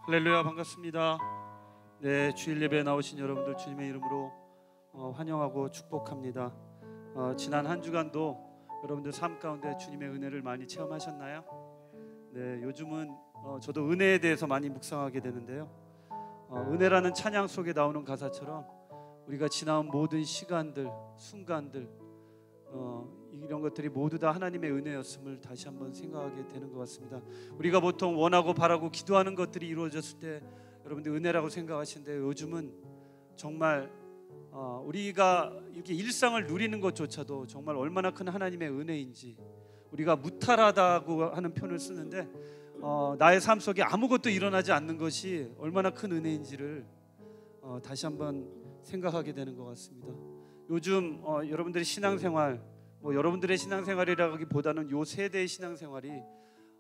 할렐루야, 반갑습니다. 네, 주일 예배에 나오신 여러분들 주님의 이름으로 환영하고 축복합니다. 지난 한 주간도 여러분들 삶 가운데 주님의 은혜를 많이 체험하셨나요? 네, 요즘은 저도 은혜에 대해서 많이 묵상하게 되는데요. 은혜라는 찬양 속에 나오는 가사처럼 우리가 지나온 모든 시간들, 순간들, 이런 것들이 모두 다 하나님의 은혜였음을 다시 한번 생각하게 되는 것 같습니다. 우리가 보통 원하고 바라고 기도하는 것들이 이루어졌을 때 여러분들 은혜라고 생각하시는데, 요즘은 정말 우리가 이렇게 일상을 누리는 것조차도 정말 얼마나 큰 하나님의 은혜인지, 우리가 무탈하다고 하는 표현을 쓰는데 나의 삶 속에 아무것도 일어나지 않는 것이 얼마나 큰 은혜인지를 다시 한번 생각하게 되는 것 같습니다. 요즘 여러분들의 신앙생활, 여러분들의 신앙생활이라기보다는 요 세대의 신앙생활이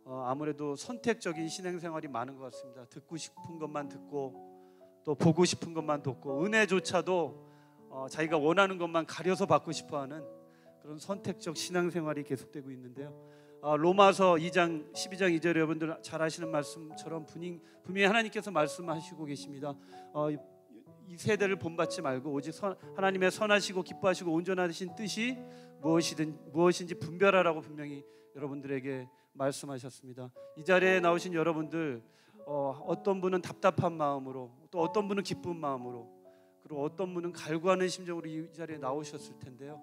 아무래도 선택적인 신앙생활이 많은 것 같습니다. 듣고 싶은 것만 듣고 또 보고 싶은 것만 듣고, 은혜조차도 자기가 원하는 것만 가려서 받고 싶어하는 그런 선택적 신앙생활이 계속되고 있는데요. 로마서 2장 12장 2절에 여러분들 잘 아시는 말씀처럼 분명히 하나님께서 말씀하시고 계십니다. 이 세대를 본받지 말고 오직 하나님의 선하시고 기뻐하시고 온전하신 뜻이 무엇인지 분별하라고 분명히 여러분들에게 말씀하셨습니다. 이 자리에 나오신 여러분들, 어떤 분은 답답한 마음으로, 또 어떤 분은 기쁜 마음으로, 그리고 어떤 분은 갈구하는 심정으로 이 자리에 나오셨을 텐데요.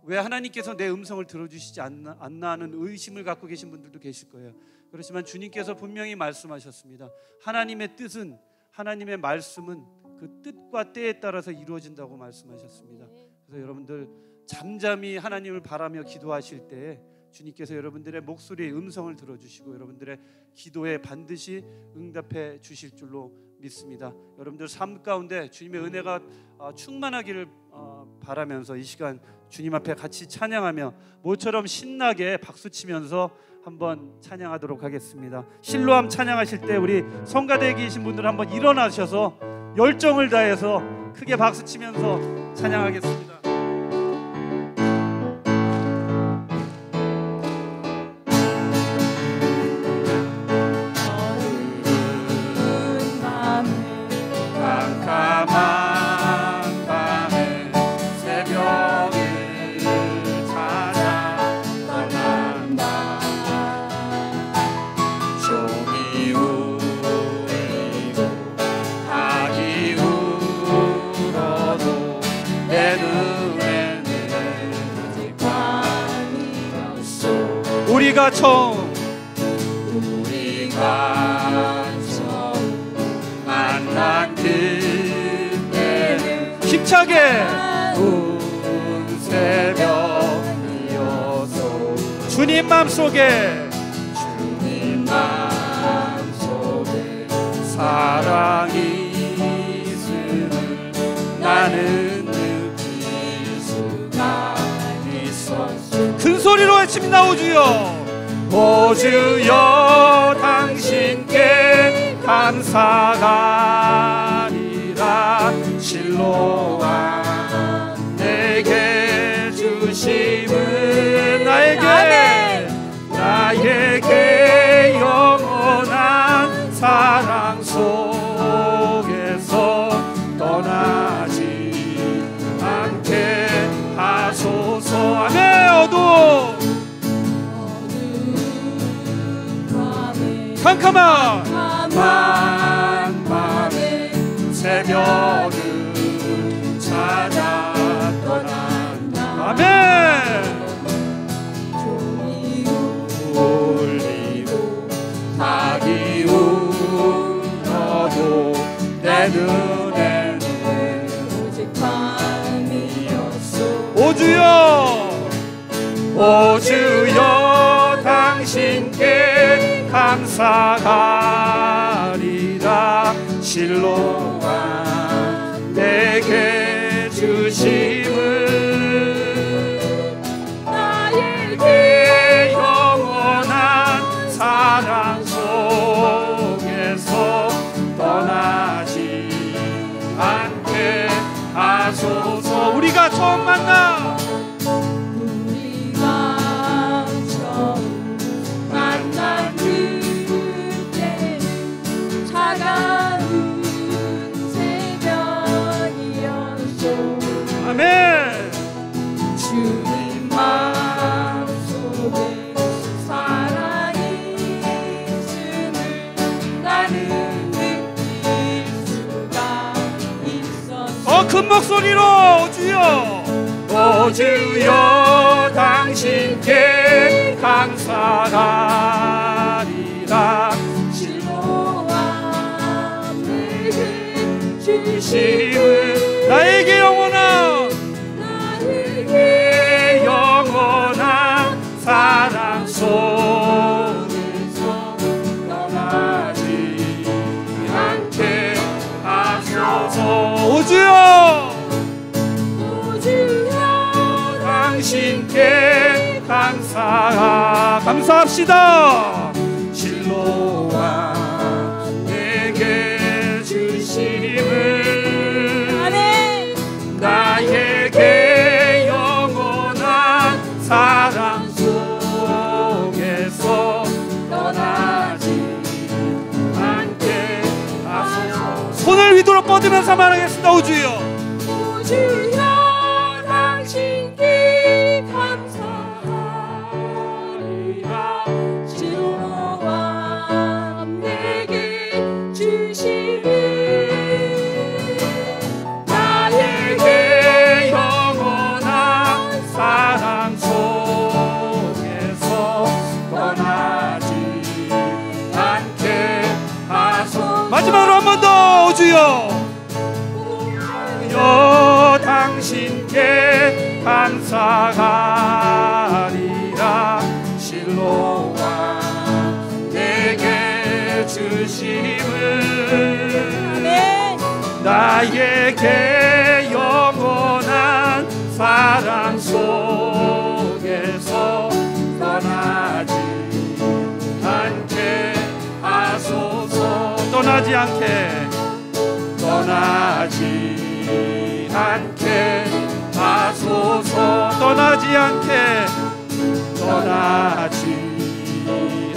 왜 하나님께서 내 음성을 들어주시지 않나 하는 의심을 갖고 계신 분들도 계실 거예요. 그렇지만 주님께서 분명히 말씀하셨습니다. 하나님의 뜻은, 하나님의 말씀은 그 뜻과 때에 따라서 이루어진다고 말씀하셨습니다. 그래서 여러분들 잠잠히 하나님을 바라며 기도하실 때에 주님께서 여러분들의 목소리의 음성을 들어주시고 여러분들의 기도에 반드시 응답해 주실 줄로 믿습니다. 여러분들 삶 가운데 주님의 은혜가 충만하기를 바라면서 이 시간 주님 앞에 같이 찬양하며 모처럼 신나게 박수치면서 한번 찬양하도록 하겠습니다. 실로암 찬양하실 때 우리 성가대에 계신 분들 한번 일어나셔서 열정을 다해서 크게 박수치면서 찬양하겠습니다. 깜깜한 밤에 새벽을 찾아 떠난다. 종이 울리고 닭이 울어도 내 눈에는 밤이었어. 우리가 처음 만난 그때는 힘차게 온 새벽이어서 주님 마음속에 사랑이 있음을 나는 느낄 수가 있었어. 큰 소리로 외칩니다. 오주여, 오주여, 당신께 감사하리라. 실로암 내게 주심은 나에게 영원한 사랑 속에서 떠나지 않게 하소서. 아멘. 어두운 캄캄한 밤에 새벽을 찾아 떠난다. 아멘. 종이 울리고 닭이 울어도 내 눈에는 오직 밤이었어. 오주여, 당신께 감사하리라. 실로암 내게 주심은 나에게 영원한 사랑 속에서 떠나지 않게 하소서. 우리가 처음 만나 만난 그때 더 큰 목소리로 주여. 오 주여 당신께 감사하리라. 실로와 내게 주심을 나에게 영원한 사랑 속에서 떠나지 않게 하소서. 오 주여 당신께 감사합시다. 실로와 내게 주심을 나에게 영원한 사랑 속에서 떠나지 않게 하소서. 손을 위로 뻗으면서 말하겠습니다. 오 주여. 오 주여 당신께 감사하리라. 실로와 내게 주심을 나에게 영원한 사랑 속에서 떠나지 않게 하소서. 마지막으로 한 번 더. 오 주여. 주여 당신께 감사하리라. 실로와 내게 주심을 나에게 영원한 사랑 속에서 떠나지 않게 하소서. 떠나지 않게 하소서. 떠나지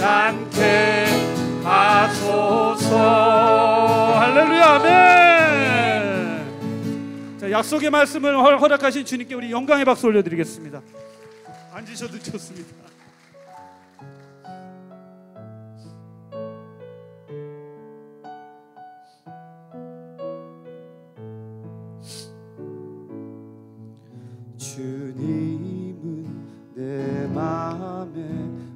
않게 하소서. 할렐루야. 아멘. 자, 약속의 말씀을 허락하신 주님께 우리 영광의 박수 올려드리겠습니다. 앉으셔도 좋습니다. 주님은 내 맘에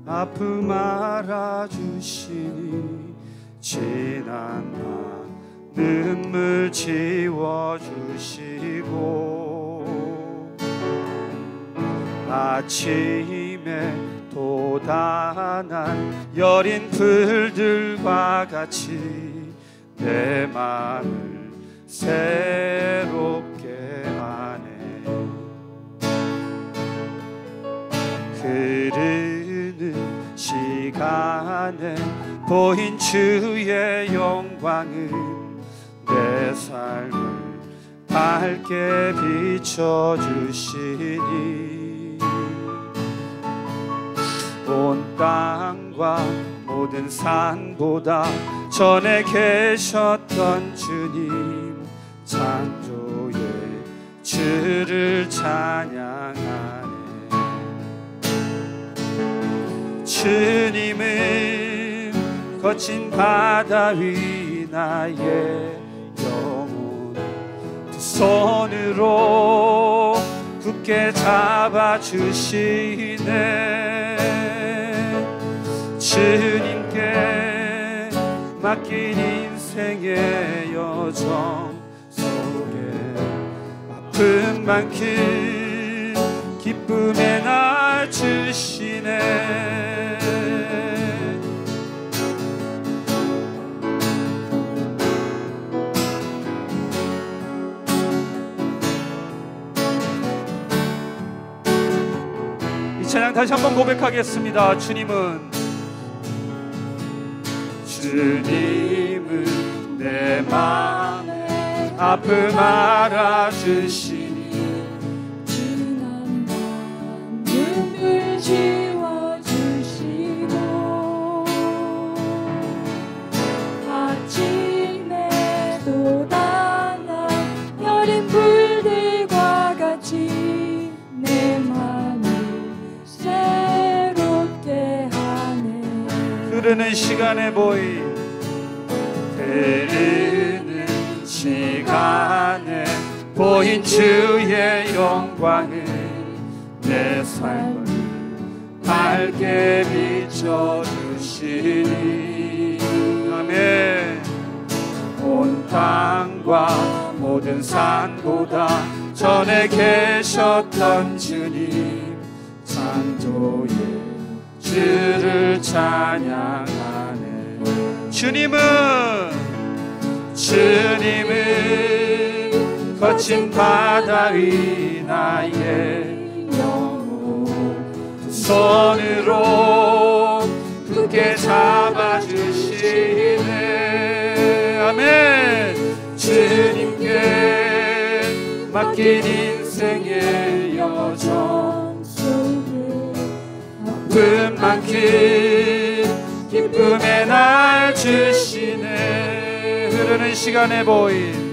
아픔 알아주시니 지난 밤 눈물 지워주시고 아침에 돋아난 여린 풀들과 같이 내 맘을 새롭게 하네. 흐르는 시간에 보인 주의 영광은 내 삶을 밝게 비춰주시니 온 땅과 모든 산보다 전에 계셨던 주님 창조의 주를 찬양하네. 주님은 거친 바다 위 나의 영혼 두 손으로 굳게 잡아주시네. 주님께 맡긴 인생의 여정 속에 아픈 만큼 기쁨의 날 주시네. 이 찬양 다시 한번 고백하겠습니다. 주님은 내 맘에 아픔 알아주시니 지난 밤 눈물 지워주시고 아침에 돋아난 여린 불들과 같이 내 맘을 새롭게 하네. 흐르는 시간에 흐르는 시간에 보인 주의 영광을 내 삶을 밝게 비춰주시니 아멘. 온 땅과 모든 산보다 전에 계셨던 주님 창조의 주를 찬양하네. 주님은 거친 바다 위 나의 영혼 두 손으로 굳게 잡아주시네. 아멘. 주님께 맡긴 인생의 여정 속에 아픈 만큼 기쁨의 날 주시네. 흐르는 시간에 보인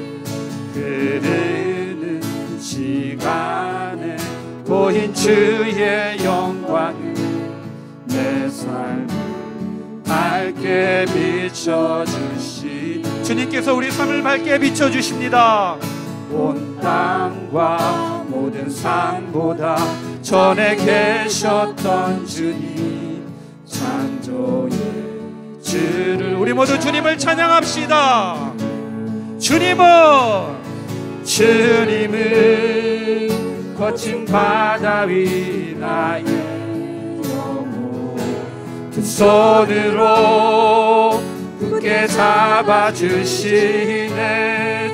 주의 영광을 내 삶을 밝게 비춰주시. 주님께서 우리 삶을 밝게 비춰주십니다. 온 땅과 모든 산보다 전에 계셨던 주님 창조의 주를 우리 모두 주님을 찬양합시다. 주님은 거친 바다 위 나의 영혼 두 손으로 굳게 잡아주시네.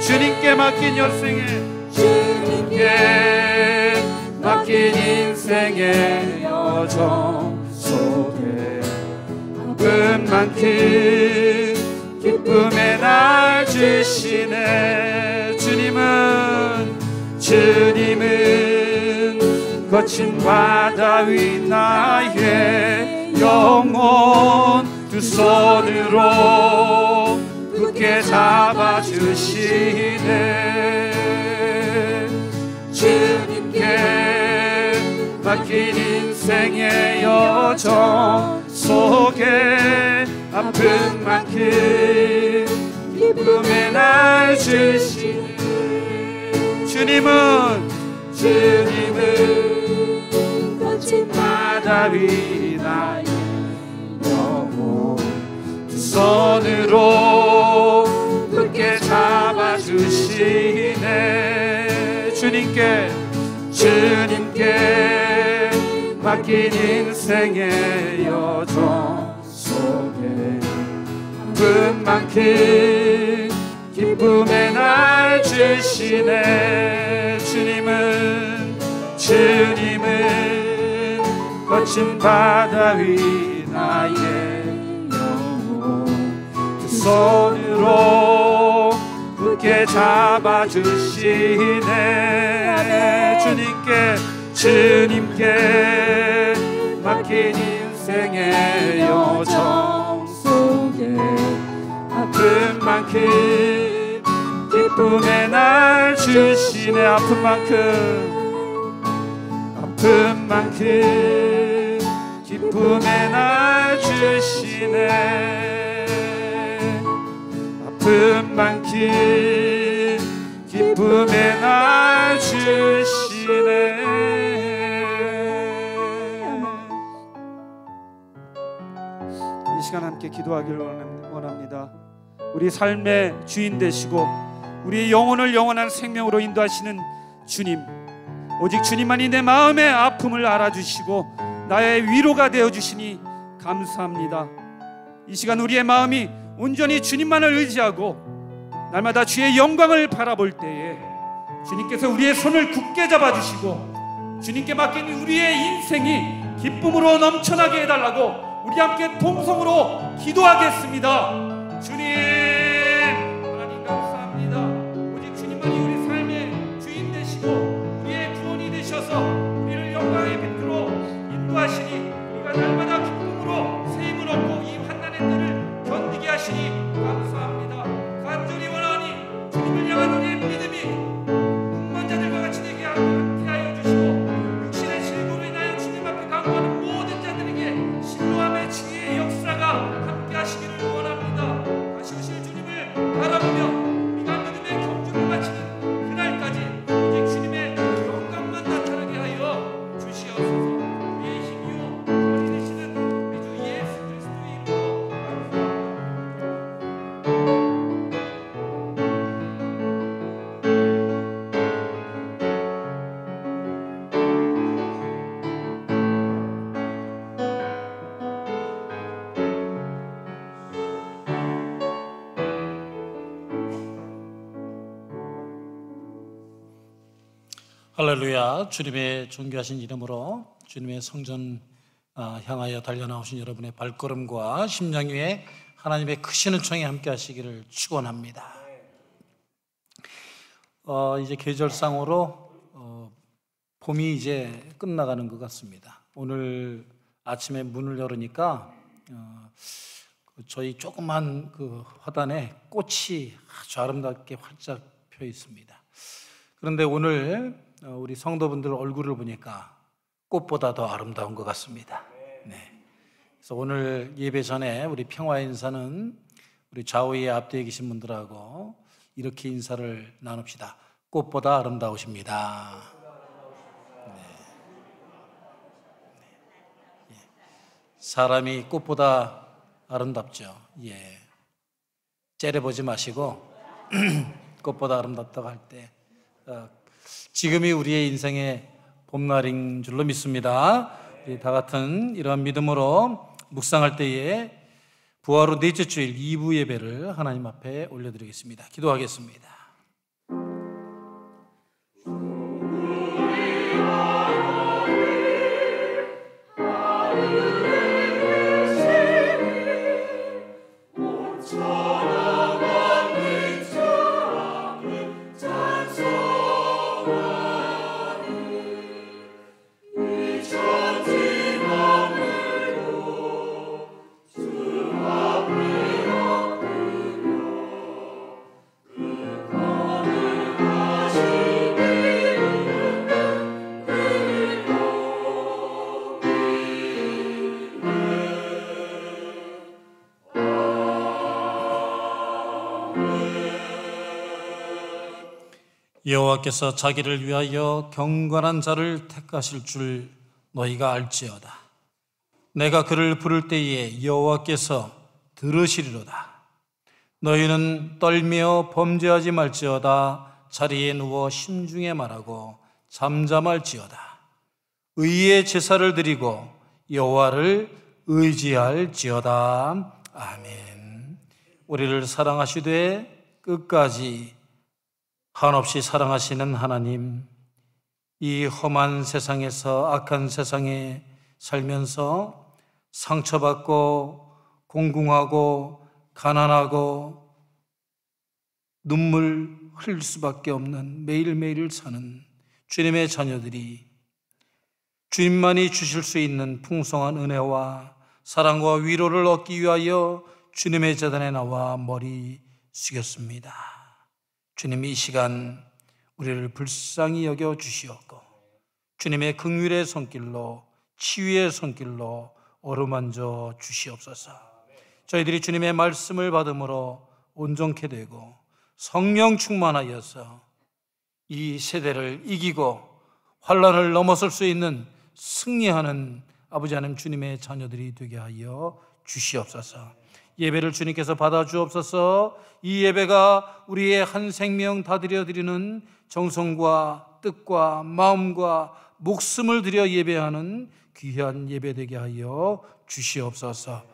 주님께 맡긴 인생의 여정 속에 아픈 만큼 기쁨의 날 주시네. 주님은 거친 바다 위 나의 영혼 두 손으로 굳게 잡아주시네. 주님께 맡긴 인생의 여정 속에 아픈 만큼 기쁨의 날 주시네. 주님은 거친 바다 위 나의 영혼 두 손으로 굳게 잡아주시네. 주님께 맡긴 인생의 여정 속에 아픈 만큼 기쁨의 날 주시네. 주님은 거친 바다 위 나의 영혼 두 손으로 굳게 잡아주시네. 주님께 맡긴 인생의 여정 속에 아픈 만큼 기쁨의 날 주시네. 아픈 만큼 기쁨의 날 주시네. 아픈 만큼 기쁨의 날 주시네. 이 시간 함께 기도하기를 원합니다. 우리 삶의 주인 되시고 우리의 영혼을 영원한 생명으로 인도하시는 주님, 오직 주님만이 내 마음의 아픔을 알아주시고 나의 위로가 되어주시니 감사합니다. 이 시간 우리의 마음이 온전히 주님만을 의지하고 날마다 주의 영광을 바라볼 때에 주님께서 우리의 손을 굳게 잡아주시고 주님께 맡긴 우리의 인생이 기쁨으로 넘쳐나게 해달라고 우리 함께 동성으로 기도하겠습니다. 주님, 하나님 감사합니다. 오직 주님만이 우리 삶의 주인 되시고 우리의 구원이 되셔서 우리를 영광의 빛으로 인도하시니 우리가 날마다 기쁨으로 새 힘을 얻고 이 환난의 때를 견디게 하시니 감사합니다. 간절히 원하니 주님을 향한 우리의 믿음이 눈먼 자들과 같이 되게 하여 주시고 육신의 질고로 인하여 주님 앞에 강구하는 모든 자들에게 신뢰함의 지혜의 역사가 함께 하시기를 원합니다. 다시 오실 할렐루야. 주님의 존귀하신 이름으로 주님의 성전 향하여 달려나오신 여러분의 발걸음과 심령 위에 하나님의 크신 은총이 함께 하시기를 축원합니다. 이제 계절상으로 봄이 이제 끝나가는 것 같습니다. 오늘 아침에 문을 열으니까 저희 조그만 그 화단에 꽃이 아주 아름답게 활짝 펴 있습니다. 그런데 오늘 우리 성도분들 얼굴을 보니까 꽃보다 더 아름다운 것 같습니다. 네. 그래서 오늘 예배 전에 우리 평화 인사는 우리 좌우에 앞뒤에 계신 분들하고 이렇게 인사를 나눕시다. 꽃보다 아름다우십니다. 네. 네. 사람이 꽃보다 아름답죠. 예. 째려보지 마시고 꽃보다 아름답다고 할 때 지금이 우리의 인생의 봄날인 줄로 믿습니다. 우리 다 같은 이러한 믿음으로 묵상할 때에 부활 후 넷째 주일 2부 예배를 하나님 앞에 올려드리겠습니다. 기도하겠습니다. 여호와께서 자기를 위하여 경건한 자를 택하실 줄 너희가 알지어다. 내가 그를 부를 때에 여호와께서 들으시리로다. 너희는 떨며 범죄하지 말지어다. 자리에 누워 심중에 말하고 잠잠할지어다. 의의 제사를 드리고 여호와를 의지할지어다. 아멘. 우리를 사랑하시되 끝까지 한없이 사랑하시는 하나님, 이 험한 세상에서 악한 세상에 살면서 상처받고 공궁하고 가난하고 눈물 흘릴 수밖에 없는 매일매일을 사는 주님의 자녀들이 주님만이 주실 수 있는 풍성한 은혜와 사랑과 위로를 얻기 위하여 주님의 제단에 나와 머리 숙였습니다. 주님, 이 시간 우리를 불쌍히 여겨 주시옵고 주님의 긍휼의 손길로 치유의 손길로 어루만져 주시옵소서. 저희들이 주님의 말씀을 받음으로 온전케 되고 성령 충만하여서 이 세대를 이기고 환난을 넘어설 수 있는 승리하는 아버지 하나님 주님의 자녀들이 되게 하여 주시옵소서. 예배를 주님께서 받아주옵소서. 이 예배가 우리의 한 생명 다 드려드리는 정성과 뜻과 마음과 목숨을 들여 예배하는 귀한 예배 되게 하여 주시옵소서.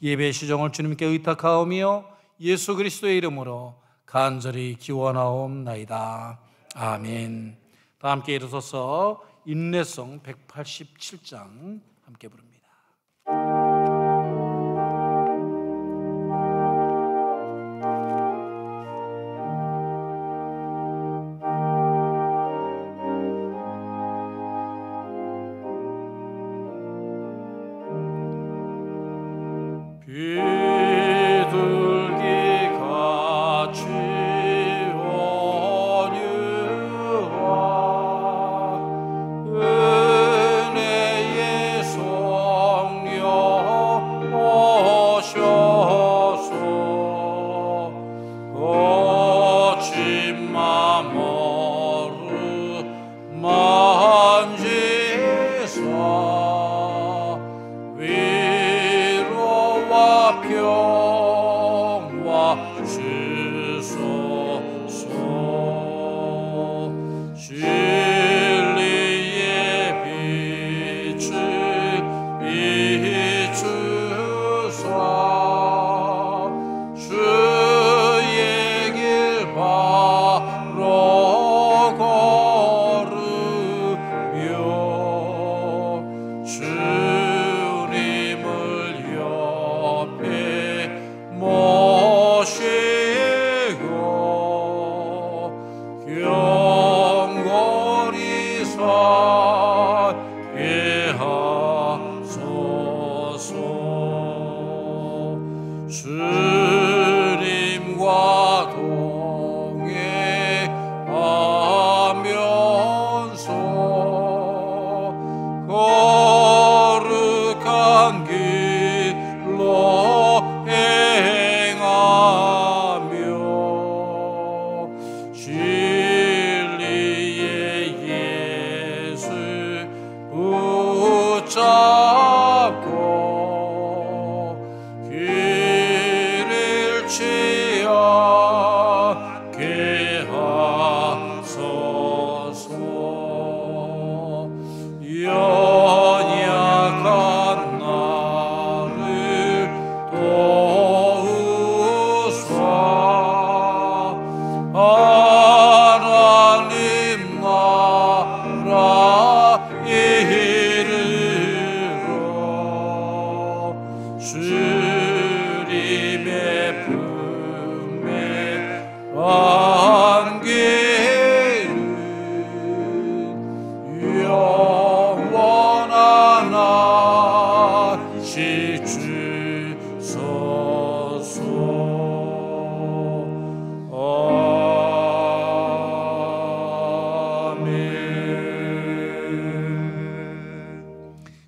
예배 시정을 주님께 의탁하오며 예수 그리스도의 이름으로 간절히 기원하옵나이다. 아멘. 다 함께 일어서서 인내성 187장 함께 부릅니다. 은혜의 손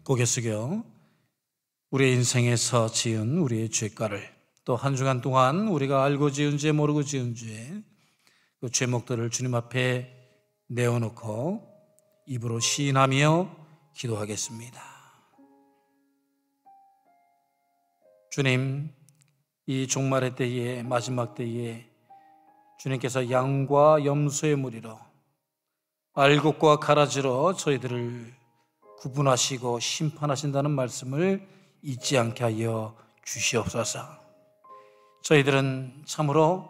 고개 숙여 우리의 인생에서 지은 우리의 죄가를, 또 한 주간 동안 우리가 알고 지은 죄 모르고 지은 죄, 그 죄목들을 주님 앞에 내어놓고 입으로 시인하며 기도하겠습니다. 주님, 이 종말의 때에, 마지막 때에 주님께서 양과 염소의 무리로 알곡과 가라지로 저희들을 구분하시고 심판하신다는 말씀을 잊지 않게 하여 주시옵소서. 저희들은 참으로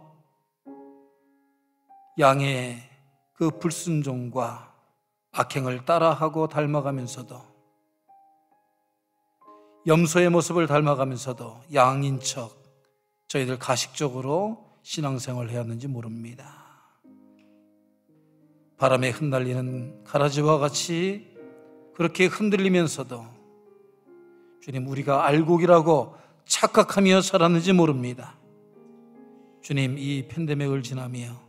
양의 그 불순종과 악행을 따라하고 닮아가면서도, 염소의 모습을 닮아가면서도 양인 척 저희들 가식적으로 신앙생활을 해왔는지 모릅니다. 바람에 흩날리는 가라지와 같이 그렇게 흔들리면서도 주님, 우리가 알곡이라고 착각하며 살았는지 모릅니다. 주님, 이 팬데믹을 지나며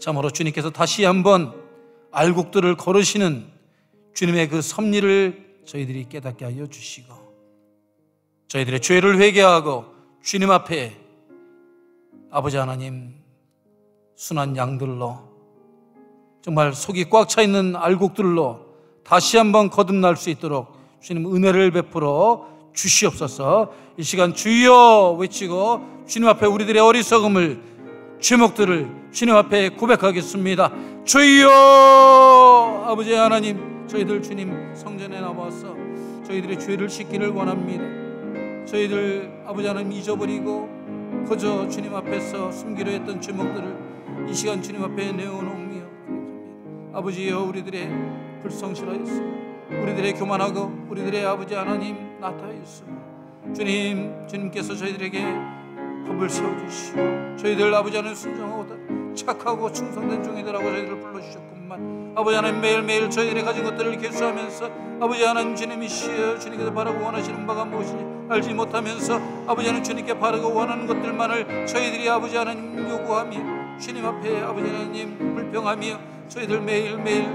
참으로 주님께서 다시 한번 알곡들을 거르시는 주님의 그 섭리를 저희들이 깨닫게 하여 주시고, 저희들의 죄를 회개하고 주님 앞에 아버지 하나님 순한 양들로, 정말 속이 꽉 차 있는 알곡들로 다시 한번 거듭날 수 있도록 주님 은혜를 베풀어 주시옵소서. 이 시간 주여 외치고 주님 앞에 우리들의 어리석음을, 죄목들을 주님 앞에 고백하겠습니다. 주여! 아버지 하나님, 저희들 주님 성전에 나와서 저희들의 죄를 씻기를 원합니다. 저희들 아버지 하나님 잊어버리고 그저 주님 앞에서 숨기려 했던 죄목들을 이 시간 주님 앞에 내어놓으며, 아버지여, 우리들의 불성실하였습니다. 우리들의 교만하고 우리들의 아버지 하나님 나타하였습니다. 주님께서 저희들에게 법을 세워주시오. 저희들 아버지 하나님 순종하고 착하고 충성된 종이들하고 저희들을 불러주셨구만. 아버지 하나님, 매일매일 저희들이 가진 것들을 계수하면서 아버지 하나님 주님이시여, 주님께서 바라고 원하시는 바가 무엇인지 알지 못하면서 아버지 하나님 주님께 바라고 원하는 것들만을 저희들이 아버지 하나님 요구하며 주님 앞에 아버지 하나님 불평하며 저희들 매일매일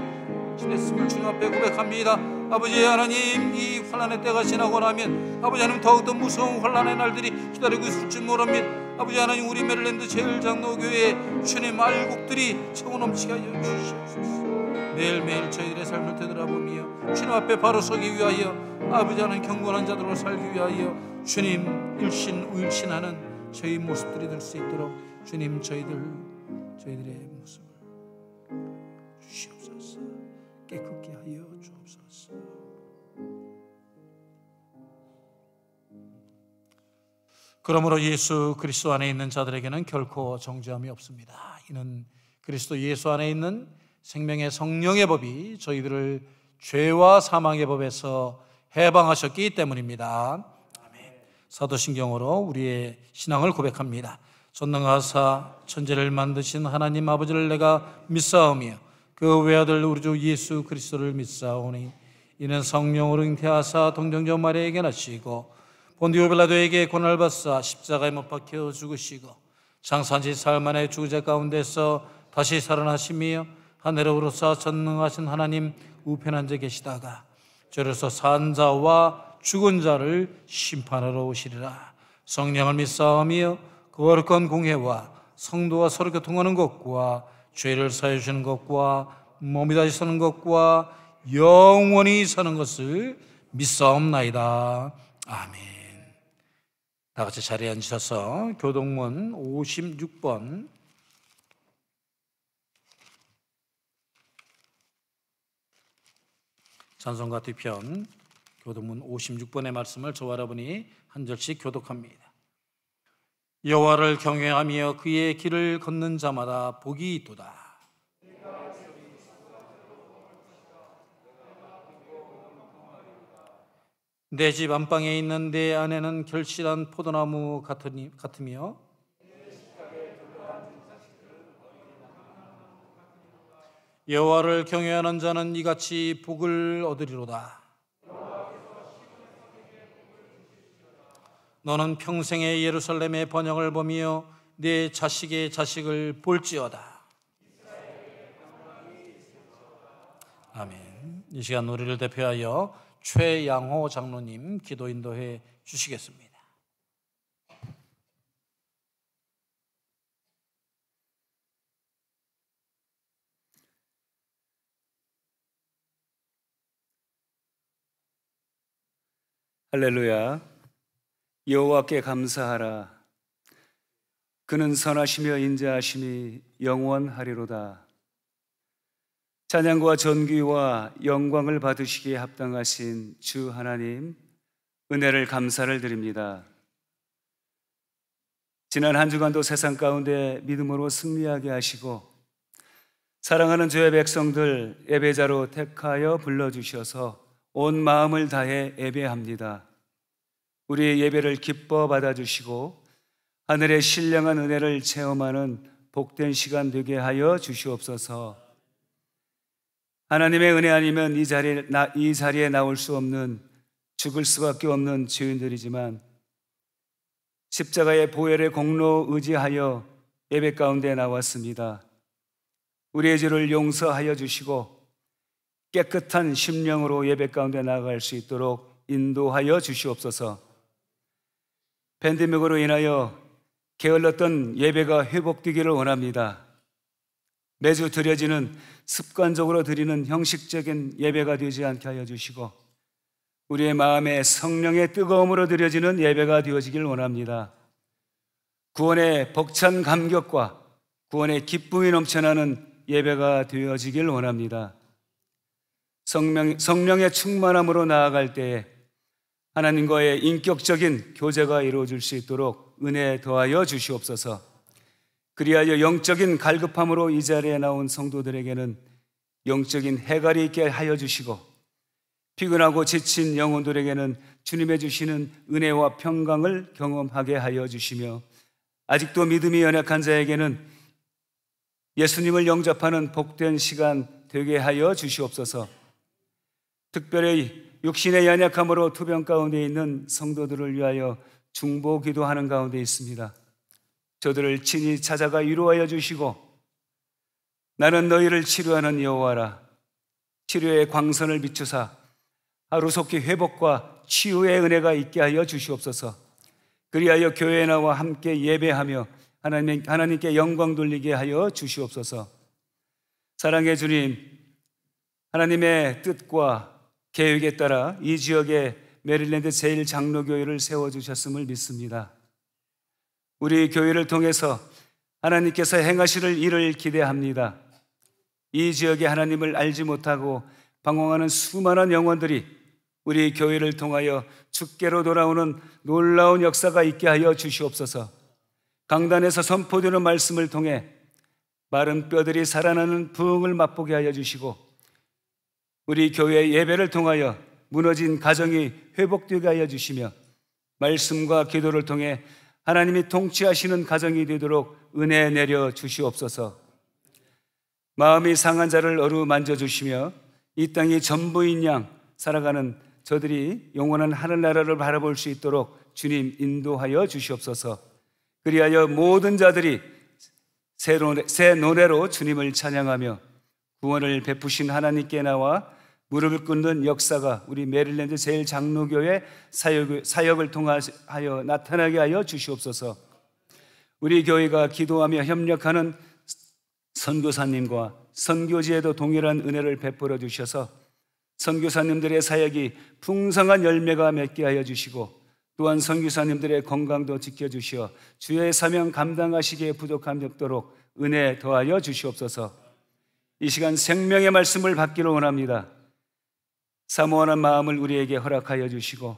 지냈음을 주님 앞에 고백합니다. 아버지 하나님, 이 환난의 때가 지나고 나면 아버지 하나님 더욱더 무서운 환난의 날들이 기다리고 있을 줄 모릅니다. 아버지 하나님, 우리 메릴랜드 제일장로교회 주님 알곡들이 차고 넘치게 하여 주시옵소서. 매일매일 저희들의 삶을 되돌아보며 주님 앞에 바로 서기 위하여 아버지 하나님 경건한 자들로 살기 위하여 주님 일신우일신하는 저희 모습들이 될 수 있도록 주님 저희들의 모습을 주시옵소서. 깨끗게 하여 주옵소서. 그러므로 예수 그리스도 안에 있는 자들에게는 결코 정죄함이 없습니다. 이는 그리스도 예수 안에 있는 생명의 성령의 법이 저희들을 죄와 사망의 법에서 해방하셨기 때문입니다. 아멘. 사도신경으로 우리의 신앙을 고백합니다. 전능하사 천지를 만드신 하나님 아버지를 내가 믿사오며 그 외아들 우리 주 예수 그리스도를 믿사오니 이는 성령으로 잉태하사 동정녀 마리아에게 나시고 본디오 빌라도에게 고난을 받사 십자가에 못 박혀 죽으시고 장사한 지 사흘 만에 죽은 자 가운데서 다시 살아나시며 하늘에 오르사 전능하신 하나님 우편에 앉아 계시다가 저로서 산 자와 죽은 자를 심판하러 오시리라. 성령을 믿사오며 거룩한 공회와 성도와 서로 교통하는 것과 죄를 사해 주시는 것과 몸이 다시 사는 것과 영원히 사는 것을 믿사옵나이다. 아멘. 다 같이 자리에 앉으셔서 교동문 56번 찬송가 뒤편 교동문 56번의 말씀을 저와 여러분이 한 절씩 교독합니다. 여호와를 경외하며 그의 길을 걷는 자마다 복이 있도다. 내 집 안방에 있는 내 아내는 결실한 포도나무 같으며 여호와를 경외하는 자는 이같이 복을 얻으리로다. 너는 평생에 예루살렘의 번영을 보며 내 자식의 자식을 볼지어다. 아멘. 이 시간 우리를 대표하여 최양호 장로님 기도 인도해 주시겠습니다. 할렐루야. 여호와께 감사하라. 그는 선하시며 인자하심이 영원하리로다. 찬양과 존귀와 영광을 받으시기에 합당하신 주 하나님, 은혜를 감사를 드립니다. 지난 한 주간도 세상 가운데 믿음으로 승리하게 하시고 사랑하는 주의 백성들 예배자로 택하여 불러주셔서 온 마음을 다해 예배합니다. 우리의 예배를 기뻐 받아주시고 하늘의 신령한 은혜를 체험하는 복된 시간 되게 하여 주시옵소서. 하나님의 은혜 아니면 이 자리에 나올 수 없는, 죽을 수밖에 없는 죄인들이지만 십자가의 보혈의 공로 의지하여 예배 가운데 나왔습니다. 우리의 죄를 용서하여 주시고 깨끗한 심령으로 예배 가운데 나아갈 수 있도록 인도하여 주시옵소서. 팬데믹으로 인하여 게을렀던 예배가 회복되기를 원합니다. 매주 드려지는, 습관적으로 드리는 형식적인 예배가 되지 않게 하여 주시고 우리의 마음에 성령의 뜨거움으로 드려지는 예배가 되어지길 원합니다. 구원의 벅찬 감격과 구원의 기쁨이 넘쳐나는 예배가 되어지길 원합니다. 성령의 충만함으로 나아갈 때에 하나님과의 인격적인 교제가 이루어질 수 있도록 은혜 더하여 주시옵소서. 그리하여 영적인 갈급함으로 이 자리에 나온 성도들에게는 영적인 해갈이 있게 하여 주시고 피곤하고 지친 영혼들에게는 주님의 주시는 은혜와 평강을 경험하게 하여 주시며 아직도 믿음이 연약한 자에게는 예수님을 영접하는 복된 시간 되게 하여 주시옵소서. 특별히 육신의 연약함으로 투병 가운데 있는 성도들을 위하여 중보 기도하는 가운데 있습니다. 저들을 친히 찾아가 위로하여 주시고 나는 너희를 치료하는 여호와라. 치료의 광선을 비추사 하루속히 회복과 치유의 은혜가 있게 하여 주시옵소서. 그리하여 교회에 나와 함께 예배하며 하나님께 영광 돌리게 하여 주시옵소서. 사랑의 주님, 하나님의 뜻과 계획에 따라 이 지역에 메릴랜드 제1장로교회를 세워주셨음을 믿습니다. 우리 교회를 통해서 하나님께서 행하실 일을 기대합니다. 이 지역에 하나님을 알지 못하고 방황하는 수많은 영혼들이 우리 교회를 통하여 주께로 돌아오는 놀라운 역사가 있게 하여 주시옵소서. 강단에서 선포되는 말씀을 통해 마른 뼈들이 살아나는 부흥을 맛보게 하여 주시고 우리 교회의 예배를 통하여 무너진 가정이 회복되게 하여 주시며 말씀과 기도를 통해 하나님이 통치하시는 가정이 되도록 은혜 내려 주시옵소서. 마음이 상한 자를 어루만져 주시며 이 땅이 전부인 양 살아가는 저들이 영원한 하늘나라를 바라볼 수 있도록 주님 인도하여 주시옵소서. 그리하여 모든 자들이 새 노래로 주님을 찬양하며 구원을 베푸신 하나님께 나와 무릎을 꿇는 역사가 우리 메릴랜드 제1장로교회 사역을 통하여 나타나게 하여 주시옵소서. 우리 교회가 기도하며 협력하는 선교사님과 선교지에도 동일한 은혜를 베풀어 주셔서 선교사님들의 사역이 풍성한 열매가 맺게 하여 주시고 또한 선교사님들의 건강도 지켜주시어 주의 사명 감당하시기에 부족함이 없도록 은혜 더하여 주시옵소서. 이 시간 생명의 말씀을 받기를 원합니다. 사모하는 마음을 우리에게 허락하여 주시고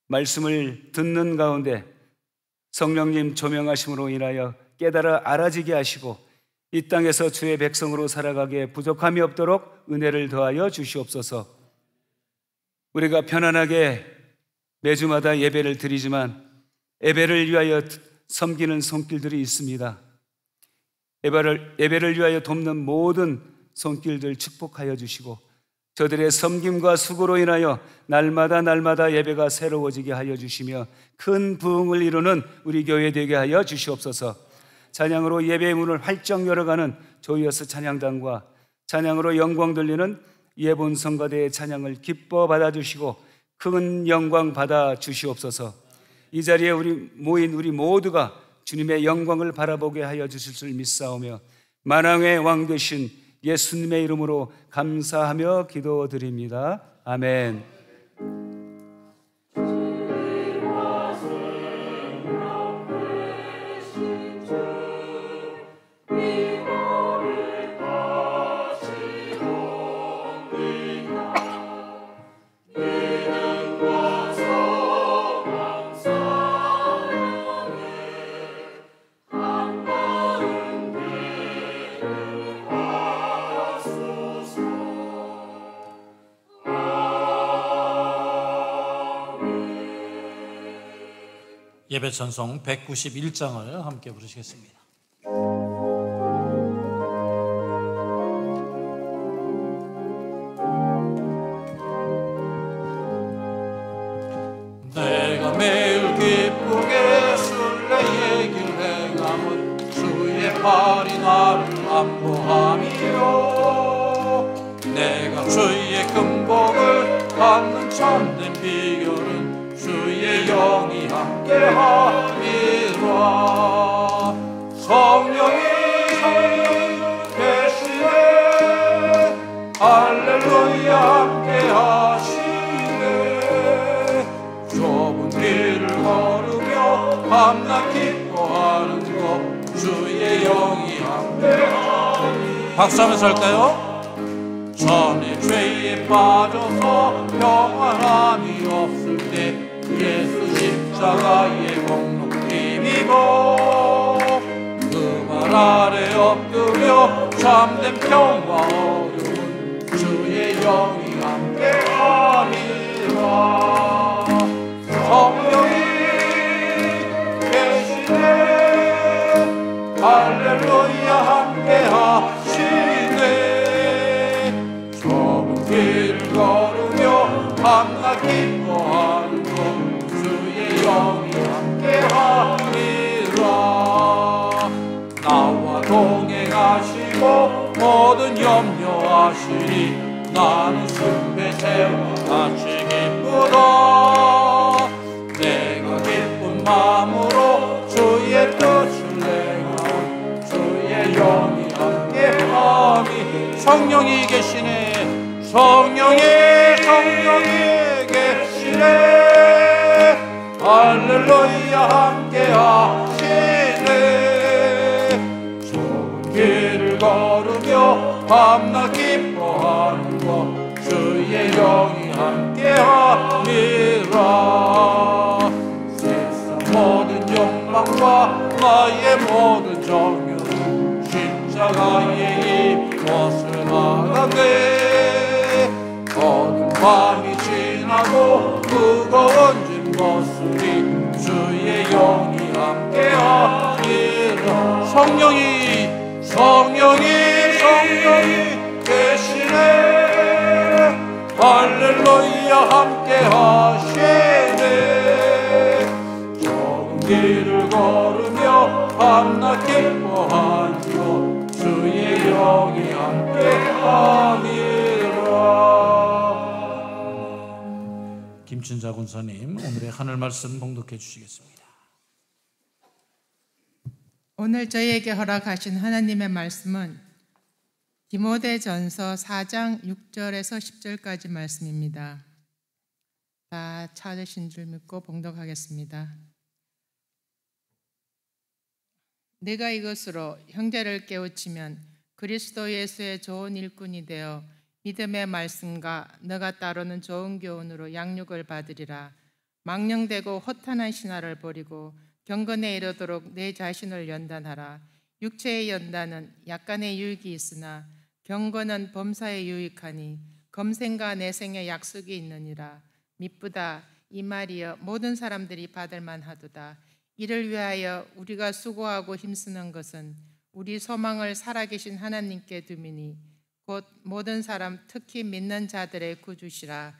말씀을 듣는 가운데 성령님 조명하심으로 인하여 깨달아 알아지게 하시고 이 땅에서 주의 백성으로 살아가기에 부족함이 없도록 은혜를 더하여 주시옵소서. 우리가 편안하게 매주마다 예배를 드리지만 예배를 위하여 섬기는 손길들이 있습니다. 예배를 위하여 돕는 모든 손길들 축복하여 주시고 저들의 섬김과 수고로 인하여 날마다 예배가 새로워지게 하여 주시며 큰 부흥을 이루는 우리 교회 되게 하여 주시옵소서. 찬양으로 예배의 문을 활짝 열어가는 조이어스 찬양단과 찬양으로 영광 돌리는 예본 성가대의 찬양을 기뻐 받아주시고 큰 영광 받아 주시옵소서. 이 자리에 모인 우리 모두가 주님의 영광을 바라보게 하여 주실 줄 믿사오며 만왕의 왕 되신 예수님의 이름으로 감사하며 기도드립니다. 아멘. 예배 찬송 191장을 함께 부르시겠습니다. 내가 매일 기쁘게 순례의 길 행함은 주의 팔이 나를 안보함이요. 내가 주의 금복을 받는 참된 비결은 주의 영이 함께함이라. 성령이 계시네 할렐루야 함께하시네. 좁은 길을 걸으며 밤낮 기뻐하는 것 주의 영이 함께하니. 박수하면서 할까요? 전에 죄에 빠져서 평안함이 없을 때 예수 십자가의 공로 힘입어 그 발 아래 엎드려 참된 평화 얻음은 주의 영이 함께함이라. 성령이 계시네 할렐루야 함께하시네. 좁은 길을 걸으며 밤낮 기뻐하는 것 주의 영이 함께함이라. 나와 동행하시고 모든 염려하시니 나는 숲에 세워 같이 기쁘다. 내가 기쁜 마음으로 주의 뜻을 행하오 주의 영이 함께함이. 성령이 계시네 성령이 계시네 할렐루야 함께하시네. 좁은 길을 걸으며 밤낮 기뻐하는 것 주의 영이 함께함이라. 세상 모든 욕망과 나의 모든 정욕은 십자가에 입것을 나가네. 어두운 밤이 지나고 무거운 짐 벗으리 주의 영이 함께하리라. 성령이 계시네 할렐루야 함께하시네. 좁은 길을 걸으며 밤낮 기뻐하는 것 주의 영이 함께함이라. 김춘자 군사님, 오늘의 하늘 말씀 봉독해 주시겠습니다. 오늘 저희에게 허락하신 하나님의 말씀은 디모데전서 4장 6절에서 10절까지 말씀입니다. 다 찾으신 줄 믿고 봉독하겠습니다. 내가 이것으로 형제를 깨우치면 그리스도 예수의 좋은 일꾼이 되어 믿음의 말씀과 너가 따르는 좋은 교훈으로 양육을 받으리라. 망령되고 허탄한 신화를 버리고 경건에 이르도록 내 자신을 연단하라. 육체의 연단은 약간의 유익이 있으나 경건은 범사에 유익하니 검생과 내생의 약속이 있느니라. 미쁘다 이 말이여 모든 사람들이 받을 만하도다. 이를 위하여 우리가 수고하고 힘쓰는 것은 우리 소망을 살아계신 하나님께 두미니 곧 모든 사람 특히 믿는 자들의 구주시라.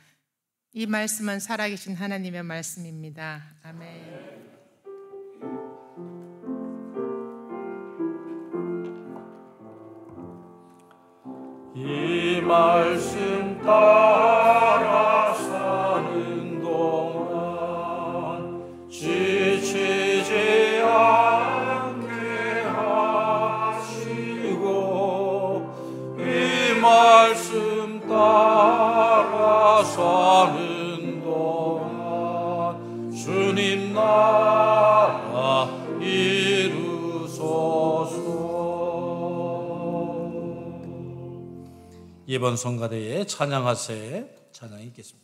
이 말씀은 살아계신 하나님의 말씀입니다. 아멘. 이 말씀 따라 사는 동안 지치지 않게 하시고 이 말씀 따라 사는 동안 주님 나라 이루소서. 이번 성가대에 찬양하세 찬양이 있겠습니다.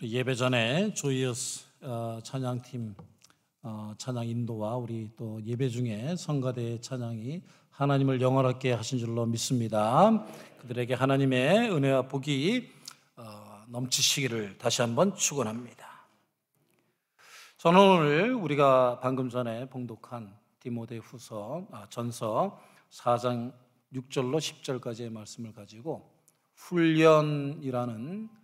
예배 전에 조이어스 찬양팀 찬양 인도와 우리 또 예배 중에 성가대 찬양이 하나님을 영원하게 하신 줄로 믿습니다. 그들에게 하나님의 은혜와 복이 넘치시기를 다시 한번 축원합니다. 저는 오늘 우리가 방금 전에 봉독한 디모데후서 전서 4장 6절로 10절까지의 말씀을 가지고 훈련이라는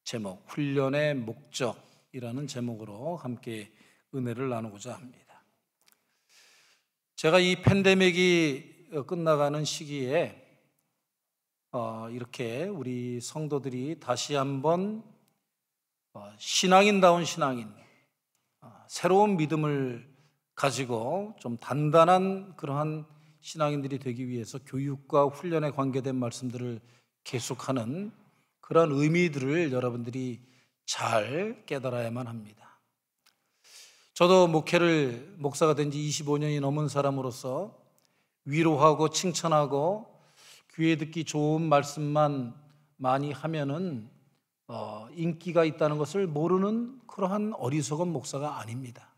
제목, 훈련의 목적이라는 제목으로 함께 은혜를 나누고자 합니다. 제가 이 팬데믹이 끝나가는 시기에 이렇게 우리 성도들이 다시 한번 신앙인다운 신앙인, 새로운 믿음을 가지고 좀 단단한 그러한 신앙인들이 되기 위해서 교육과 훈련에 관계된 말씀들을 계속하는 그런 의미들을 여러분들이 잘 깨달아야만 합니다. 저도 목사가 된 지 25년이 넘은 사람으로서 위로하고 칭찬하고 귀에 듣기 좋은 말씀만 많이 하면은 인기가 있다는 것을 모르는 그러한 어리석은 목사가 아닙니다.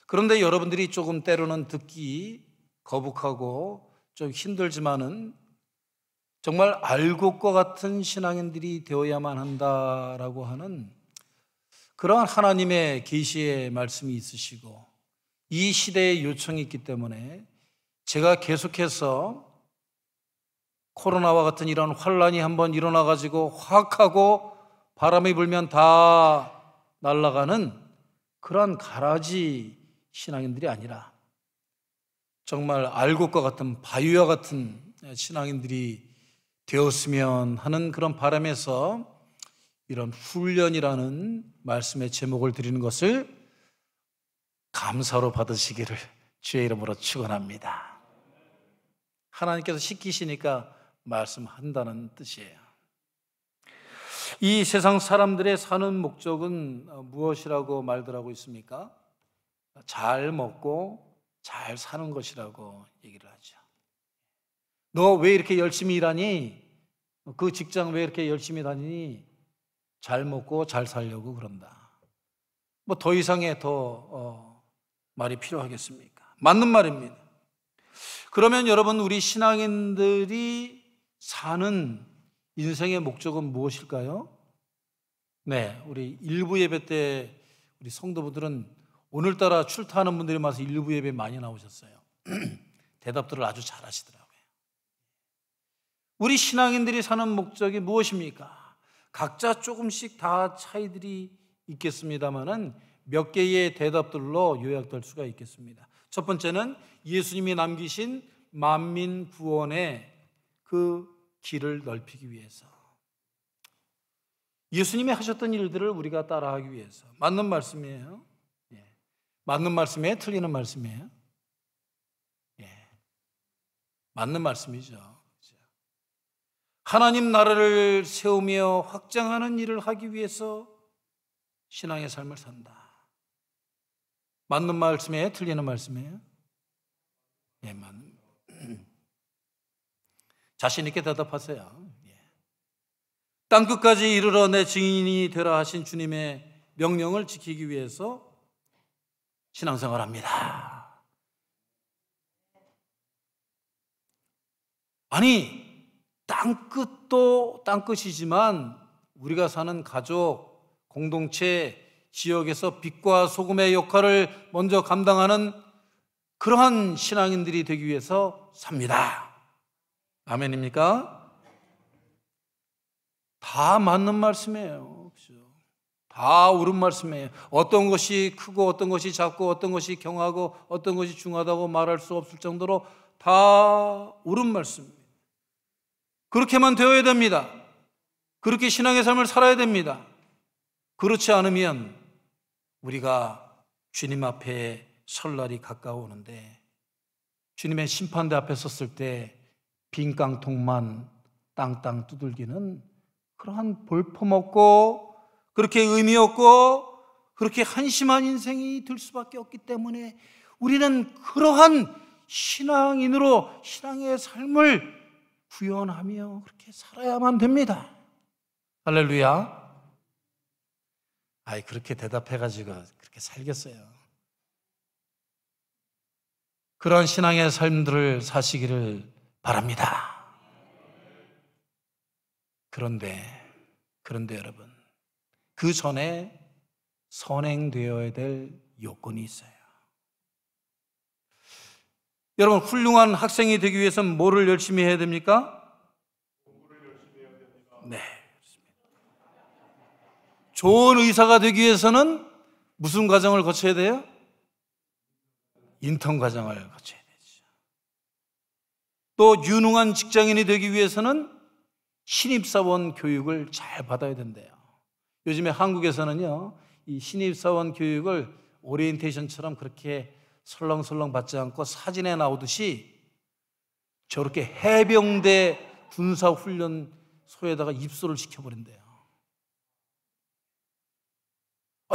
그런데 여러분들이 조금 때로는 듣기 거북하고 좀 힘들지만은 정말 알곡과 같은 신앙인들이 되어야만 한다라고 하는 그러한 하나님의 계시의 말씀이 있으시고 이 시대의 요청이 있기 때문에 제가 계속해서 코로나와 같은 이런 환란이 한번 일어나 가지고 확 하고 바람이 불면 다 날아가는 그런 가라지 신앙인들이 아니라 정말 알곡과 같은 바위와 같은 신앙인들이 되었으면 하는 그런 바람에서 이런 훈련이라는 말씀의 제목을 드리는 것을 감사로 받으시기를 주의 이름으로 축원합니다. 하나님께서 시키시니까 말씀한다는 뜻이에요. 이 세상 사람들의 사는 목적은 무엇이라고 말들 하고 있습니까? 잘 먹고 잘 사는 것이라고 얘기를 하죠. 너 왜 이렇게 열심히 일하니? 그 직장 왜 이렇게 열심히 다니니? 잘 먹고 잘 살려고 그런다. 뭐 더 이상의 말이 필요하겠습니까? 맞는 말입니다. 그러면 여러분, 우리 신앙인들이 사는 인생의 목적은 무엇일까요? 네, 우리 일부 예배 때 우리 성도분들은 오늘따라 출타하는 분들이 많아서 일부 예배 많이 나오셨어요. 대답들을 아주 잘 하시더라고요. 우리 신앙인들이 사는 목적이 무엇입니까? 각자 조금씩 다 차이들이 있겠습니다만은 몇 개의 대답들로 요약될 수가 있겠습니다. 첫 번째는 예수님이 남기신 만민 구원의 그 길을 넓히기 위해서, 예수님이 하셨던 일들을 우리가 따라하기 위해서. 맞는 말씀이에요. 맞는 말씀이에요? 틀리는 말씀이에요? 맞는 말씀이죠. 하나님 나라를 세우며 확장하는 일을 하기 위해서 신앙의 삶을 산다. 맞는 말씀이에요? 틀리는 말씀이에요? 맞는. 자신 있게 대답하세요. 땅끝까지 이르러 내 증인이 되라 하신 주님의 명령을 지키기 위해서 신앙생활합니다. 아니, 땅끝도 땅끝이지만 우리가 사는 가족, 공동체, 지역에서 빛과 소금의 역할을 먼저 감당하는 그러한 신앙인들이 되기 위해서 삽니다. 아멘입니까? 다 맞는 말씀이에요. 그렇죠? 다 옳은 말씀이에요. 어떤 것이 크고 어떤 것이 작고 어떤 것이 경하고 어떤 것이 중하다고 말할 수 없을 정도로 다 옳은 말씀입니다. 그렇게만 되어야 됩니다. 그렇게 신앙의 삶을 살아야 됩니다. 그렇지 않으면 우리가 주님 앞에 설 날이 가까워오는데, 주님의 심판대 앞에 섰을 때 빈 깡통만 땅땅 두들기는 그러한 볼품없고 그렇게 의미 없고 그렇게 한심한 인생이 될 수밖에 없기 때문에 우리는 그러한 신앙인으로 신앙의 삶을 구현하며 그렇게 살아야만 됩니다. 할렐루야. 그렇게 대답해가지고 그렇게 살겠어요. 그런 신앙의 삶들을 사시기를 바랍니다. 그런데 여러분, 그 전에 선행되어야 될 요건이 있어요. 여러분, 훌륭한 학생이 되기 위해서는 뭐를 열심히 해야 됩니까? 공부를 열심히 해야 됩니다. 네, 그렇습니다. 좋은 의사가 되기 위해서는 무슨 과정을 거쳐야 돼요? 인턴 과정을 거쳐야 되죠. 또 유능한 직장인이 되기 위해서는 신입사원 교육을 잘 받아야 된대요. 요즘에 한국에서는요, 이 신입사원 교육을 오리엔테이션처럼 그렇게 설렁설렁 받지 않고 사진에 나오듯이 저렇게 해병대 군사훈련소에다가 입소를 시켜버린대요.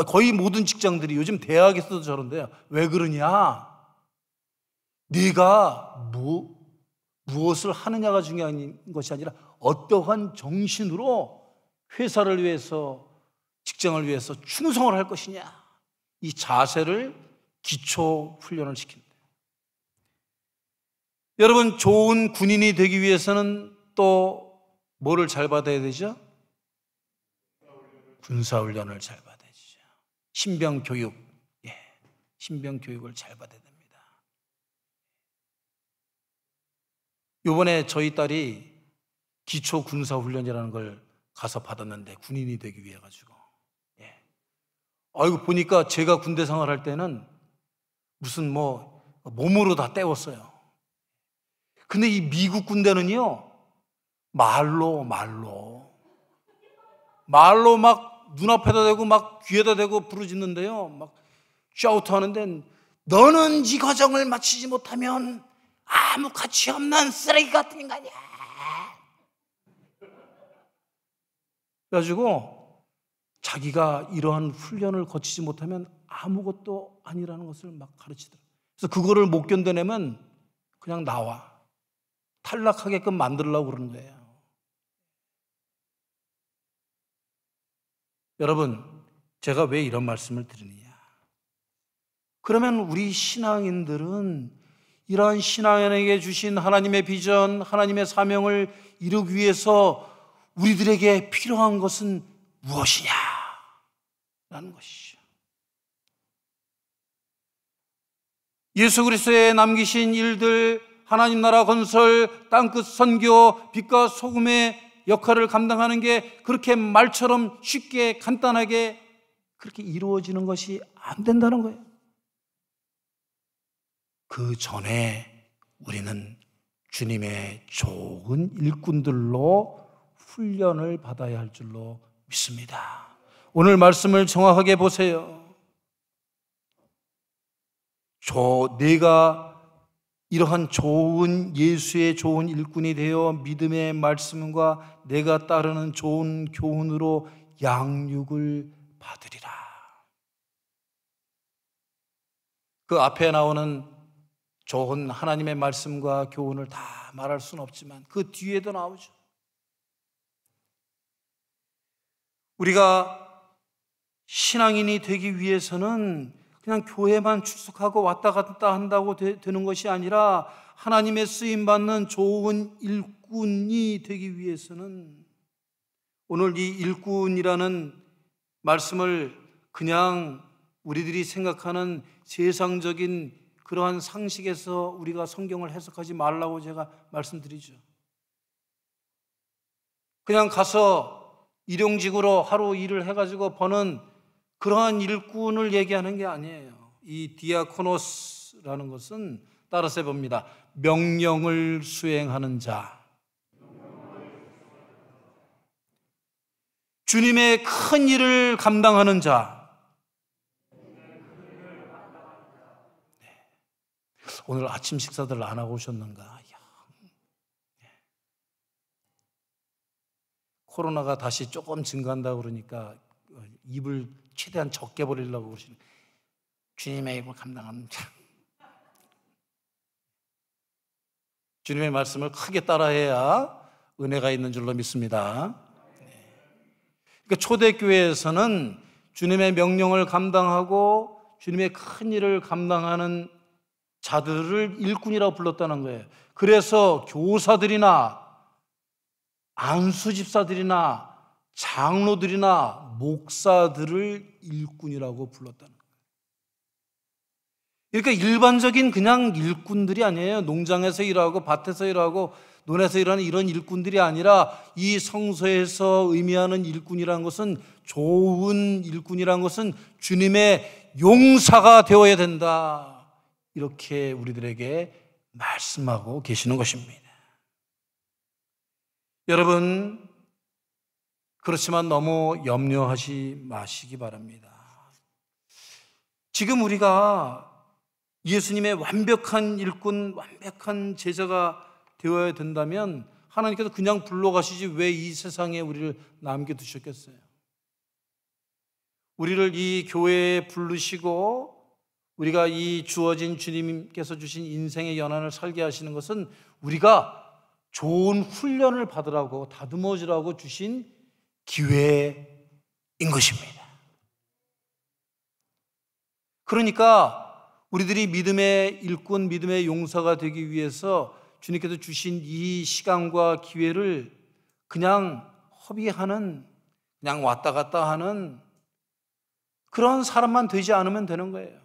거의 모든 직장들이 요즘 대학에서도 저런데요. 왜 그러냐? 네가 무엇을 하느냐가 중요한 것이 아니라 어떠한 정신으로 회사를 위해서, 직장을 위해서 충성을 할 것이냐, 이 자세를 기초 훈련을 시킨다. 여러분, 좋은 군인이 되기 위해서는 또 뭐를 잘 받아야 되죠? 군사훈련을 잘 받아야 되죠. 신병교육, 신병교육을 잘 받아야 됩니다. 요번에 저희 딸이 기초 군사 훈련이라는 걸 가서 받았는데, 군인이 되기 위해 가지고. 예. 아이고, 보니까 제가 군대 생활할 때는 무슨 몸으로 다 때웠어요. 근데 이 미국 군대는요, 말로 막 눈앞에다 대고 막 귀에다 대고 부르짖는데요, 막 샤우트 하는데, 너는 이 과정을 마치지 못하면 아무 가치 없는 쓰레기 같은 인간이야. 그래가지고 자기가 이러한 훈련을 거치지 못하면 아무것도 아니라는 것을 막 가르치더라고요. 그래서 그거를 못 견뎌내면 그냥 나와. 탈락하게끔 만들려고 그러는 거예요. 여러분, 제가 왜 이런 말씀을 드리느냐? 그러면 우리 신앙인들은 이러한 신앙인에게 주신 하나님의 비전, 하나님의 사명을 이루기 위해서 우리들에게 필요한 것은 무엇이냐? 라는 것이죠. 예수 그리스도의 남기신 일들, 하나님 나라 건설, 땅끝 선교, 빛과 소금의 역할을 감당하는 게 그렇게 말처럼 쉽게 간단하게 그렇게 이루어지는 것이 안 된다는 거예요. 그 전에 우리는 주님의 좋은 일꾼들로 훈련을 받아야 할 줄로 믿습니다. 오늘 말씀을 정확하게 보세요. 내가 이러한 좋은 예수의 좋은 일꾼이 되어 믿음의 말씀과 내가 따르는 좋은 교훈으로 양육을 받으리라. 그 앞에 나오는 좋은 하나님의 말씀과 교훈을 다 말할 수는 없지만 그 뒤에도 나오죠. 우리가 신앙인이 되기 위해서는 그냥 교회만 출석하고 왔다 갔다 한다고 되는 것이 아니라 하나님의 쓰임받는 좋은 일꾼이 되기 위해서는 오늘 이 일꾼이라는 말씀을 그냥 우리들이 생각하는 세상적인 그러한 상식에서 우리가 성경을 해석하지 말라고 제가 말씀드리죠. 그냥 가서 일용직으로 하루 일을 해가지고 버는 그러한 일꾼을 얘기하는 게 아니에요. 이 디아코노스라는 것은 따라서 봅니다. 명령을 수행하는 자, 주님의 큰 일을 감당하는 자. 네. 오늘 아침 식사들 안 하고 오셨는가? 코로나가 다시 조금 증가한다고 그러니까 입을 최대한 적게 버리려고 그러시는, 주님의 입을 감당하는 자. 주님의 말씀을 크게 따라해야 은혜가 있는 줄로 믿습니다. 그러니까 초대교회에서는 주님의 명령을 감당하고 주님의 큰 일을 감당하는 자들을 일꾼이라고 불렀다는 거예요. 그래서 교사들이나 안수집사들이나 장로들이나 목사들을 일꾼이라고 불렀다는 거예요. 그러니까 일반적인 그냥 일꾼들이 아니에요. 농장에서 일하고 밭에서 일하고 논에서 일하는 이런 일꾼들이 아니라 이 성서에서 의미하는 일꾼이라는 것은, 좋은 일꾼이라는 것은 주님의 용사가 되어야 된다. 이렇게 우리들에게 말씀하고 계시는 것입니다. 여러분, 그렇지만 너무 염려하지 마시기 바랍니다. 지금 우리가 예수님의 완벽한 일꾼, 완벽한 제자가 되어야 된다면 하나님께서 그냥 불러가시지 왜 이 세상에 우리를 남겨두셨겠어요? 우리를 이 교회에 부르시고 우리가 이 주어진 주님께서 주신 인생의 연한을 살게 하시는 것은 우리가 좋은 훈련을 받으라고 다듬어지라고 주신 기회인 것입니다. 그러니까 우리들이 믿음의 일꾼, 믿음의 용사가 되기 위해서 주님께서 주신 이 시간과 기회를 그냥 허비하는, 그냥 왔다 갔다 하는 그런 사람만 되지 않으면 되는 거예요.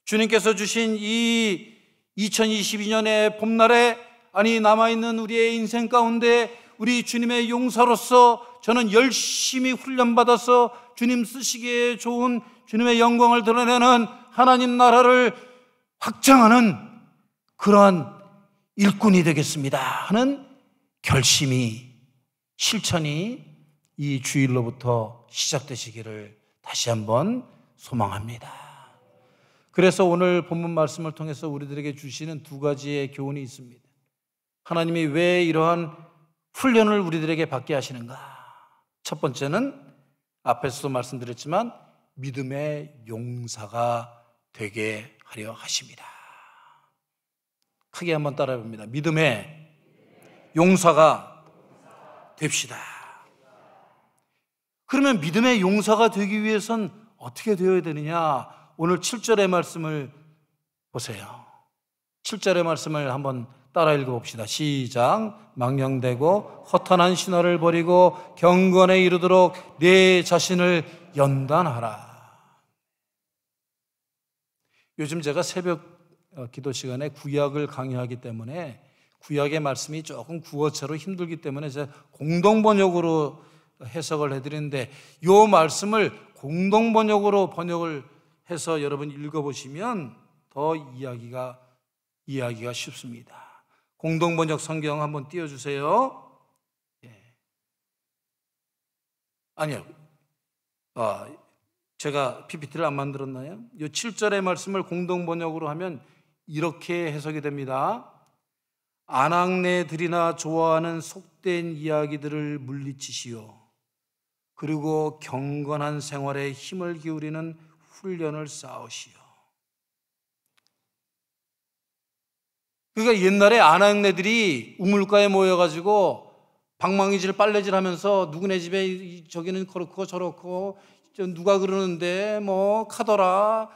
주님께서 주신 이 2022년의 봄날에 아니 남아있는 우리의 인생 가운데 우리 주님의 용사로서 저는 열심히 훈련받아서 주님 쓰시기에 좋은 주님의 영광을 드러내는 하나님 나라를 확장하는 그러한 일꾼이 되겠습니다 하는 결심이, 실천이 이 주일로부터 시작되시기를 다시 한번 소망합니다. 그래서 오늘 본문 말씀을 통해서 우리들에게 주시는 두 가지의 교훈이 있습니다. 하나님이 왜 이러한 훈련을 우리들에게 받게 하시는가? 첫 번째는 앞에서도 말씀드렸지만 믿음의 용사가 되게 하려 하십니다. 크게 한번 따라해 봅니다. 믿음의 용사가 됩시다. 그러면 믿음의 용사가 되기 위해선 어떻게 되어야 되느냐? 오늘 7절의 말씀을 보세요. 7절의 말씀을 한번 따라 읽어봅시다. 시작. 망령되고 허탄한 신화를 버리고 경건에 이르도록 내 자신을 연단하라. 요즘 제가 새벽 기도 시간에 구약을 강의하기 때문에 구약의 말씀이 조금 구어체로 힘들기 때문에 제가 공동번역으로 해석을 해드리는데 이 말씀을 공동번역으로 번역을 해서 여러분 읽어보시면 더 이해하기가 쉽습니다. 공동번역 성경 한번 띄워주세요. 아니요. 제가 PPT를 안 만들었나요? 이 7절의 말씀을 공동번역으로 하면 이렇게 해석이 됩니다. 아낙네들이나 좋아하는 속된 이야기들을 물리치시오. 그리고 경건한 생활에 힘을 기울이는 훈련을 쌓으시오. 그러니까 옛날에 아낙네들이 우물가에 모여가지고 방망이질 빨래질 하면서 누구네 집에 저기는 그렇고 저렇고 누가 그러는데 뭐 카더라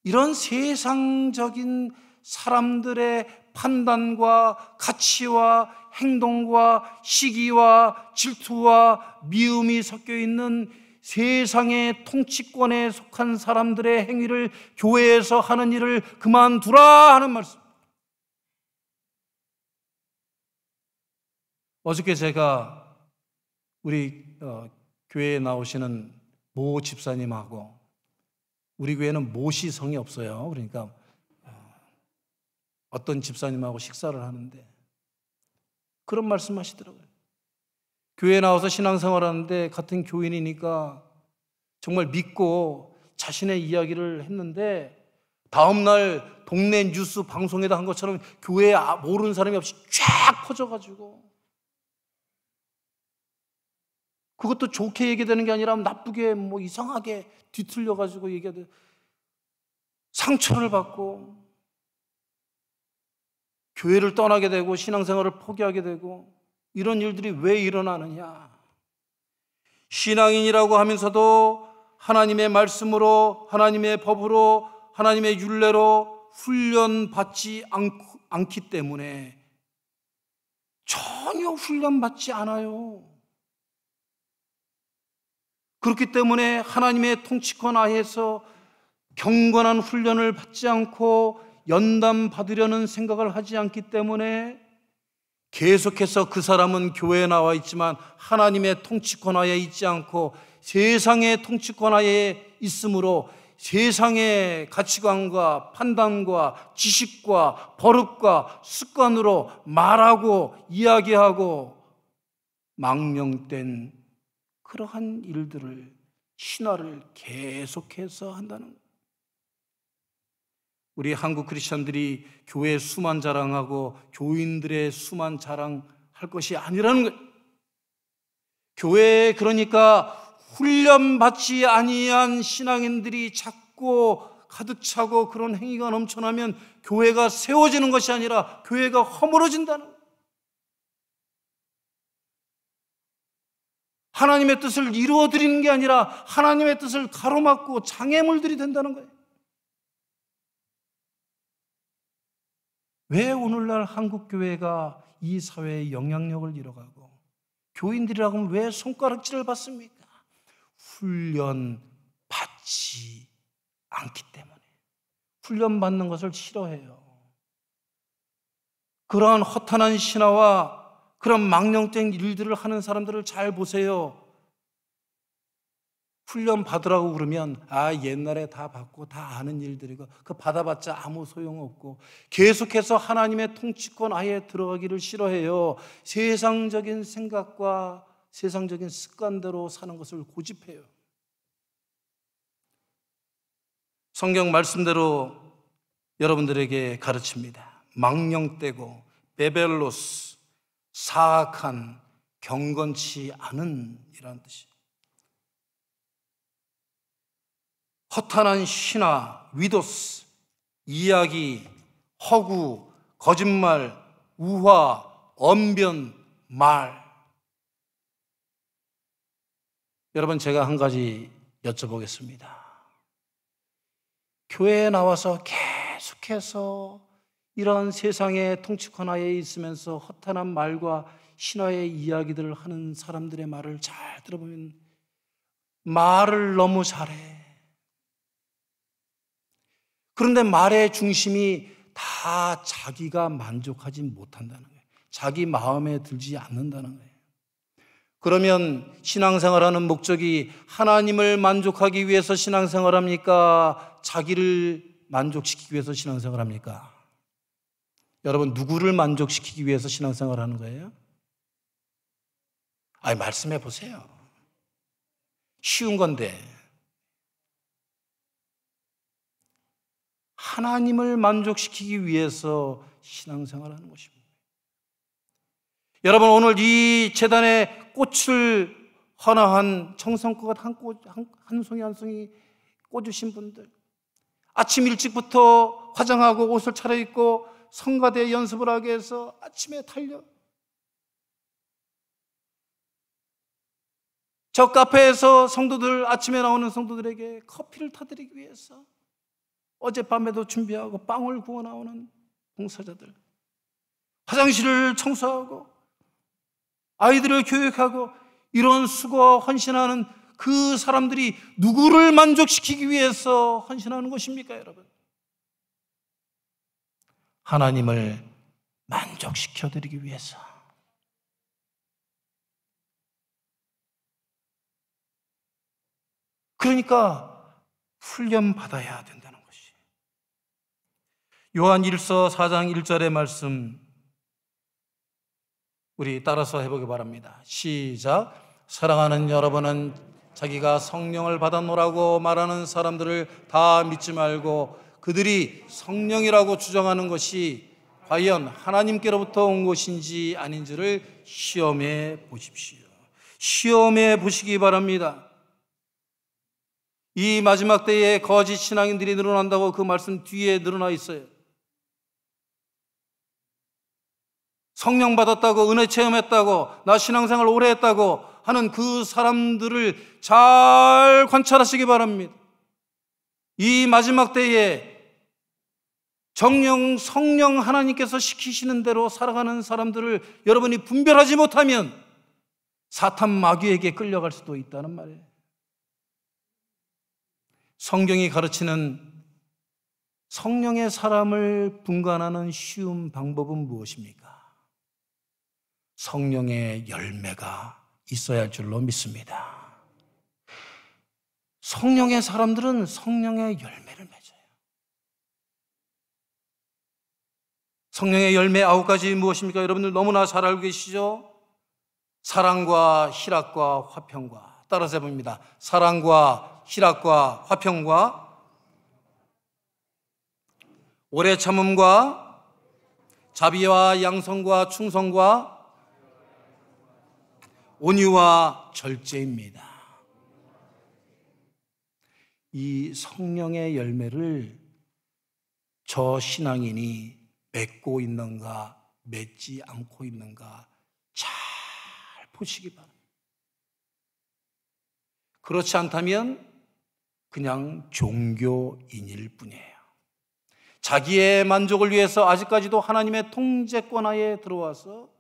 이런 세상적인 사람들의 판단과 가치와 행동과 시기와 질투와 미움이 섞여 있는 세상의 통치권에 속한 사람들의 행위를 교회에서 하는 일을 그만두라 하는 말씀. 어저께 제가 우리 교회에 나오시는 모 집사님하고, 우리 교회는 모시성이 없어요. 그러니까 어떤 집사님하고 식사를 하는데 그런 말씀 하시더라고요. 교회에 나와서 신앙생활 하는데 같은 교인이니까 정말 믿고 자신의 이야기를 했는데 다음날 동네 뉴스 방송에다 한 것처럼 교회에 모르는 사람이 없이 쫙 퍼져가지고, 그것도 좋게 얘기되는 게 아니라 나쁘게 뭐 이상하게 뒤틀려가지고 얘기하듯 상처를 받고 교회를 떠나게 되고 신앙생활을 포기하게 되고, 이런 일들이 왜 일어나느냐? 신앙인이라고 하면서도 하나님의 말씀으로, 하나님의 법으로, 하나님의 율례로 훈련받지 않기 때문에, 전혀 훈련받지 않아요. 그렇기 때문에 하나님의 통치권 하에서 경건한 훈련을 받지 않고 연단 받으려는 생각을 하지 않기 때문에 계속해서 그 사람은 교회에 나와 있지만 하나님의 통치권 하에 있지 않고 세상의 통치권 하에 있으므로 세상의 가치관과 판단과 지식과 버릇과 습관으로 말하고 이야기하고 망령된 그러한 일들을, 신화를 계속해서 한다는 거예요. 우리 한국 크리스천들이 교회 수만 자랑하고 교인들의 수만 자랑할 것이 아니라는 거예요. 교회에 그러니까 훈련받지 아니한 신앙인들이 자꾸 가득 차고 그런 행위가 넘쳐나면 교회가 세워지는 것이 아니라 교회가 허물어진다는 거예요. 하나님의 뜻을 이루어드리는 게 아니라 하나님의 뜻을 가로막고 장애물들이 된다는 거예요. 왜 오늘날 한국교회가 이 사회의 영향력을 잃어가고 교인들이라고 하면 왜 손가락질을 받습니까? 훈련 받지 않기 때문에, 훈련받는 것을 싫어해요. 그러한 허탄한 신화와 그런 망령된 일들을 하는 사람들을 잘 보세요. 훈련 받으라고 그러면 옛날에 다 받고 다 아는 일들이고 그 받아봤자 아무 소용없고 계속해서 하나님의 통치권 하에 들어가기를 싫어해요. 세상적인 생각과 세상적인 습관대로 사는 것을 고집해요. 성경 말씀대로 여러분들에게 가르칩니다. 망령되고 베벨로스, 사악한, 경건치 않은 이라는 뜻이에요. 허탄한 신화, 위도스, 이야기, 허구, 거짓말, 우화, 언변, 말. 여러분, 제가 한 가지 여쭤보겠습니다. 교회에 나와서 계속해서 이런 세상의 통치권 하에 있으면서 허탄한 말과 신화의 이야기들을 하는 사람들의 말을 잘 들어보면 말을 너무 잘해. 그런데 말의 중심이 다 자기가 만족하지 못한다는 거예요. 자기 마음에 들지 않는다는 거예요. 그러면 신앙생활하는 목적이 하나님을 만족하기 위해서 신앙생활합니까? 자기를 만족시키기 위해서 신앙생활합니까? 여러분, 누구를 만족시키기 위해서 신앙생활하는 거예요? 말씀해 보세요. 쉬운 건데 하나님을 만족시키기 위해서 신앙생활하는 것입니다. 여러분, 오늘 이 제단에 꽃을 헌화한 정성껏 한 송이 한 송이 꽂으신 분들, 아침 일찍부터 화장하고 옷을 차려입고 성가대 연습을 하게 해서 아침에 달려 저 카페에서 성도들, 아침에 나오는 성도들에게 커피를 타드리기 위해서 어젯밤에도 준비하고 빵을 구워 나오는 봉사자들, 화장실을 청소하고 아이들을 교육하고 이런 수고와 헌신하는 그 사람들이 누구를 만족시키기 위해서 헌신하는 것입니까, 여러분? 하나님을 만족시켜드리기 위해서. 그러니까 훈련받아야 된다는 것이. 요한 1서 4장 1절의 말씀 우리 따라서 해보기 바랍니다. 시작. 사랑하는 여러분은 자기가 성령을 받았노라고 말하는 사람들을 다 믿지 말고 그들이 성령이라고 주장하는 것이 과연 하나님께로부터 온 것인지 아닌지를 시험해 보십시오. 시험해 보시기 바랍니다. 이 마지막 때에 거짓 신앙인들이 늘어난다고 그 말씀 뒤에 늘어나 있어요. 성령 받았다고, 은혜 체험했다고, 나 신앙생활 오래 했다고 하는 그 사람들을 잘 관찰하시기 바랍니다. 이 마지막 때에 성령 하나님께서 시키시는 대로 살아가는 사람들을 여러분이 분별하지 못하면 사탄 마귀에게 끌려갈 수도 있다는 말이에요. 성경이 가르치는 성령의 사람을 분간하는 쉬운 방법은 무엇입니까? 성령의 열매가 있어야 할 줄로 믿습니다. 성령의 사람들은 성령의 열매를 맺어요. 성령의 열매 9가지 무엇입니까? 여러분들 너무나 잘 알고 계시죠? 사랑과 희락과 화평과. 따라서 해봅니다. 사랑과 희락과 화평과 오래 참음과 자비와 양성과 충성과 온유와 절제입니다. 이 성령의 열매를 저 신앙인이 맺고 있는가 맺지 않고 있는가 잘 보시기 바랍니다. 그렇지 않다면 그냥 종교인일 뿐이에요. 자기의 만족을 위해서 아직까지도 하나님의 통제권 하에 들어와서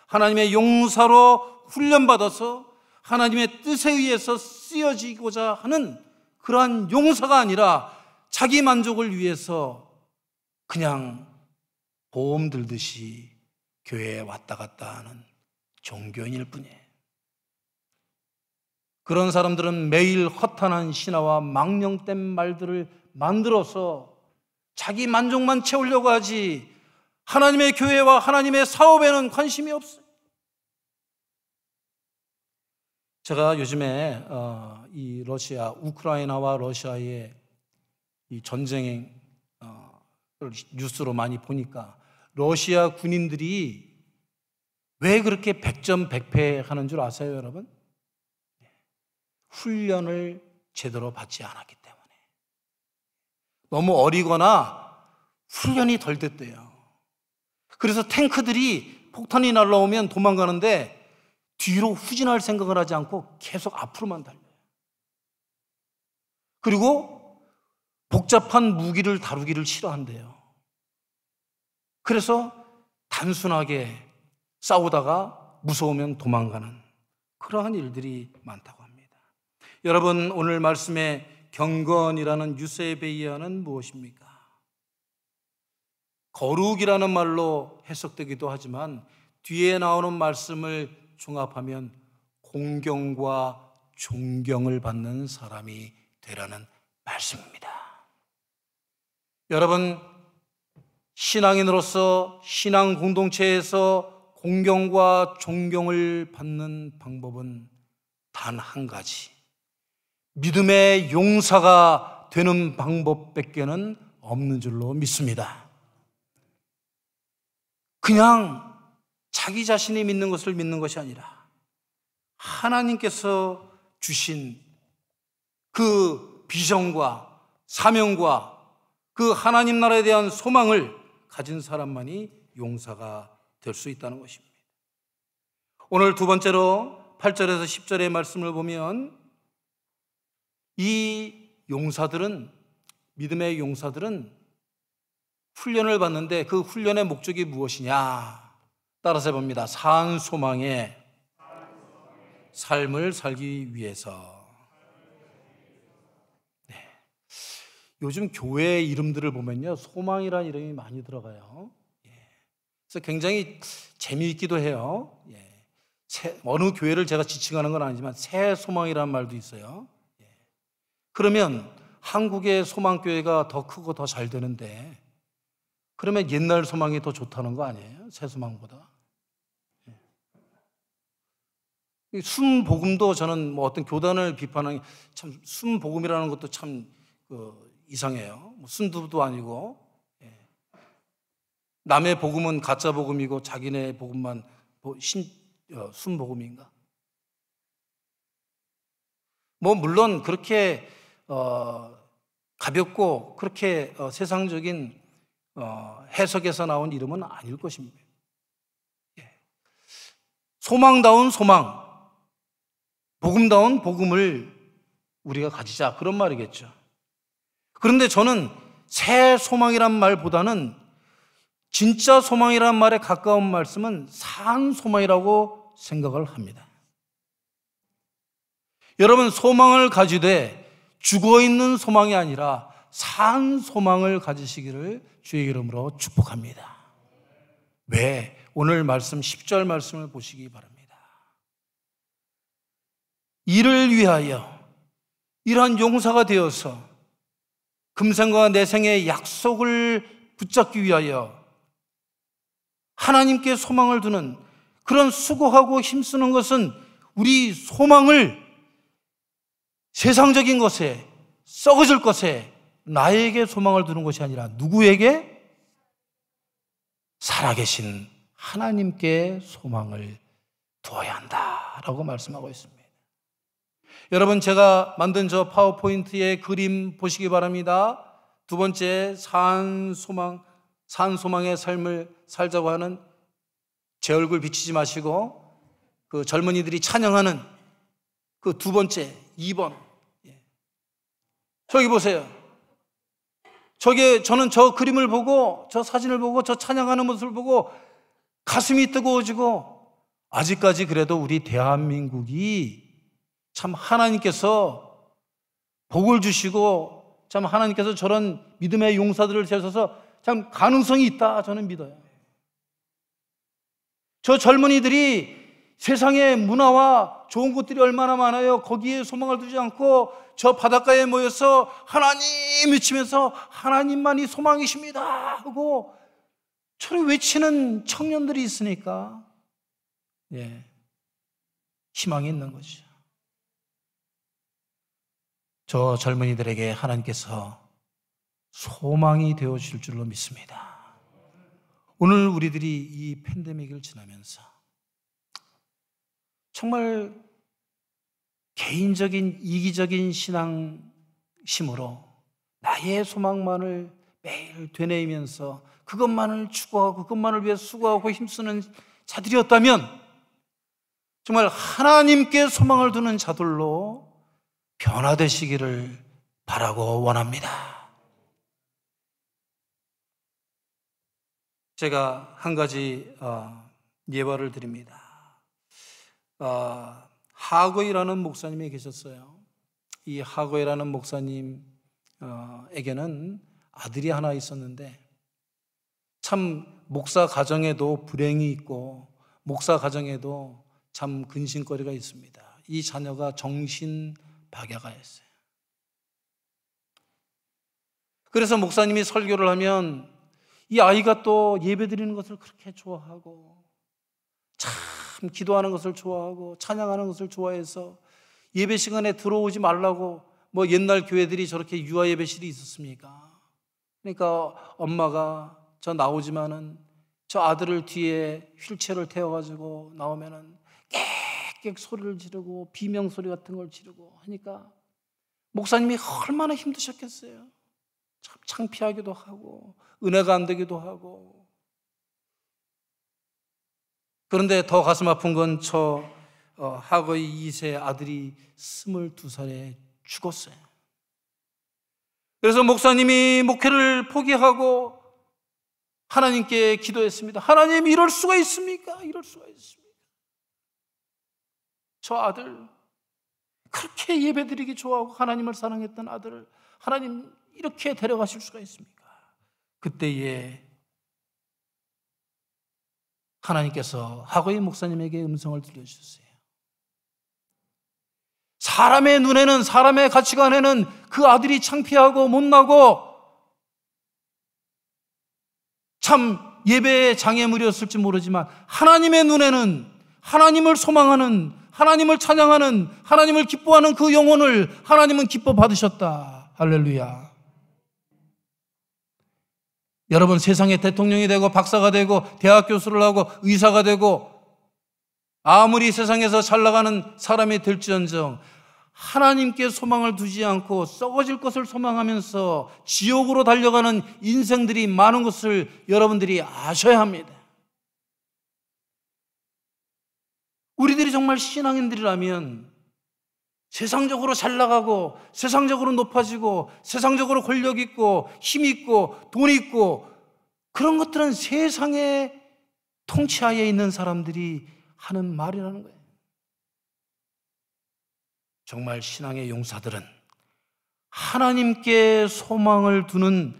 하나님의 용사로 훈련받아서 하나님의 뜻에 의해서 쓰여지고자 하는 그러한 용사가 아니라 자기 만족을 위해서 그냥 보험 들듯이 교회에 왔다 갔다 하는 종교인일 뿐이에요. 그런 사람들은 매일 허탄한 신화와 망령된 말들을 만들어서 자기 만족만 채우려고 하지 하나님의 교회와 하나님의 사업에는 관심이 없어요. 제가 요즘에 이 러시아, 우크라이나와 러시아의 이 전쟁 뉴스로 많이 보니까 러시아 군인들이 왜 그렇게 백전백패하는 줄 아세요, 여러분? 훈련을 제대로 받지 않았기 때문에. 너무 어리거나 훈련이 덜 됐대요. 그래서 탱크들이 폭탄이 날라오면 도망가는데 뒤로 후진할 생각을 하지 않고 계속 앞으로만 달려요. 그리고 복잡한 무기를 다루기를 싫어한대요. 그래서 단순하게 싸우다가 무서우면 도망가는 그러한 일들이 많다고 합니다. 여러분, 오늘 말씀의 경건이라는 유세베이아는 무엇입니까? 거룩이라는 말로 해석되기도 하지만 뒤에 나오는 말씀을 종합하면 공경과 존경을 받는 사람이 되라는 말씀입니다. 여러분, 신앙인으로서 신앙 공동체에서 공경과 존경을 받는 방법은 단 한 가지, 믿음의 용사가 되는 방법밖에는 없는 줄로 믿습니다. 그냥 자기 자신이 믿는 것을 믿는 것이 아니라 하나님께서 주신 그 비전과 사명과 그 하나님 나라에 대한 소망을 가진 사람만이 용사가 될 수 있다는 것입니다. 오늘 두 번째로 8절에서 10절의 말씀을 보면 이 용사들은, 믿음의 용사들은 훈련을 받는데 그 훈련의 목적이 무엇이냐? 따라서 해봅니다. 산 소망의 삶을 살기 위해서. 네. 요즘 교회 이름들을 보면요, 소망이라는 이름이 많이 들어가요. 그래서 굉장히 재미있기도 해요. 어느 교회를 제가 지칭하는 건 아니지만 새 소망이라는 말도 있어요. 그러면 한국의 소망교회가 더 크고 더 잘 되는데 그러면 옛날 소망이 더 좋다는 거 아니에요? 새 소망보다. 순복음도 저는 뭐 어떤 교단을 비판하는, 참 순복음이라는 것도 참 이상해요. 순두도 아니고, 남의 복음은 가짜 복음이고 자기네 복음만 순복음인가? 뭐 물론 그렇게 가볍고 그렇게 세상적인 해석에서 나온 이름은 아닐 것입니다. 소망다운 소망, 복음다운 복음을 우리가 가지자, 그런 말이겠죠. 그런데 저는 새 소망이란 말보다는 진짜 소망이란 말에 가까운 말씀은 산 소망이라고 생각을 합니다. 여러분, 소망을 가지되 죽어있는 소망이 아니라 산 소망을 가지시기를 주의 이름으로 축복합니다. 왜? 오늘 말씀 10절 말씀을 보시기 바랍니다. 이를 위하여, 이러한 용사가 되어서 금생과 내생의 약속을 붙잡기 위하여 하나님께 소망을 두는 그런 수고하고 힘쓰는 것은 우리 소망을 세상적인 것에, 썩어질 것에, 나에게 소망을 두는 것이 아니라 누구에게? 살아계신 하나님께 소망을 두어야 한다라고 말씀하고 있습니다. 여러분, 제가 만든 저 파워포인트의 그림 보시기 바랍니다. 두 번째, 산 소망의 삶을 살자고 하는, 제 얼굴 비치지 마시고 그 젊은이들이 찬양하는 그 두 번째, 2번. 저기 보세요. 저는 저 그림을 보고, 저 사진을 보고, 저 찬양하는 모습을 보고 가슴이 뜨거워지고, 아직까지 그래도 우리 대한민국이 참 하나님께서 복을 주시고 참 하나님께서 저런 믿음의 용사들을 세워서 참 가능성이 있다 저는 믿어요. 저 젊은이들이 세상의 문화와 좋은 것들이 얼마나 많아요. 거기에 소망을 두지 않고 저 바닷가에 모여서 하나님 외치면서 하나님만이 소망이십니다 하고 저를 외치는 청년들이 있으니까 희망이 있는 거죠. 저 젊은이들에게 하나님께서 소망이 되어 주실 줄로 믿습니다. 오늘 우리들이 이 팬데믹을 지나면서 정말 개인적인 이기적인 신앙심으로 나의 소망만을 매일 되뇌이면서 그것만을 추구하고 그것만을 위해 수고하고 힘쓰는 자들이었다면 정말 하나님께 소망을 두는 자들로 변화되시기를 바라고 원합니다. 제가 한 가지 예화를 드립니다. 하거이라는 목사님이 계셨어요. 이 하거이라는 목사님에게는 아들이 하나 있었는데 참 목사 가정에도 불행이 있고 목사 가정에도 참 근심거리가 있습니다. 이 자녀가 정신박약아였어요. 그래서 목사님이 설교를 하면 이 아이가 또 예배드리는 것을 그렇게 좋아하고 참 기도하는 것을 좋아하고 찬양하는 것을 좋아해서 예배 시간에 들어오지 말라고 뭐 옛날 교회들이 저렇게 유아 예배실이 있었습니까? 그러니까 엄마가 저 나오지만은 저 아들을 뒤에 휠체어를 태워가지고 나오면은 깨끗 소리를 지르고 비명소리 같은 걸 지르고 하니까 목사님이 얼마나 힘드셨겠어요. 참 창피하기도 하고 은혜가 안 되기도 하고. 그런데 더 가슴 아픈 건 저 하거이 2세 아들이 22살에 죽었어요. 그래서 목사님이 목회를 포기하고 하나님께 기도했습니다. 하나님, 이럴 수가 있습니까? 이럴 수가 있습니까? 저 아들, 그렇게 예배드리기 좋아하고 하나님을 사랑했던 아들을 하나님 이렇게 데려가실 수가 있습니까? 그때에 하나님께서 하거이 목사님에게 음성을 들려주셨어요. 사람의 눈에는, 사람의 가치관에는 그 아들이 창피하고 못나고 참 예배의 장애물이었을지 모르지만 하나님의 눈에는 하나님을 소망하는, 하나님을 찬양하는, 하나님을 기뻐하는 그 영혼을 하나님은 기뻐 받으셨다. 할렐루야. 여러분, 세상에 대통령이 되고 박사가 되고 대학 교수를 하고 의사가 되고 아무리 세상에서 잘 나가는 사람이 될지언정 하나님께 소망을 두지 않고 썩어질 것을 소망하면서 지옥으로 달려가는 인생들이 많은 것을 여러분들이 아셔야 합니다. 우리들이 정말 신앙인들이라면 세상적으로 잘 나가고 세상적으로 높아지고 세상적으로 권력 있고 힘 있고 돈 있고 그런 것들은 세상의 통치하에 있는 사람들이 하는 말이라는 거예요. 정말 신앙의 용사들은 하나님께 소망을 두는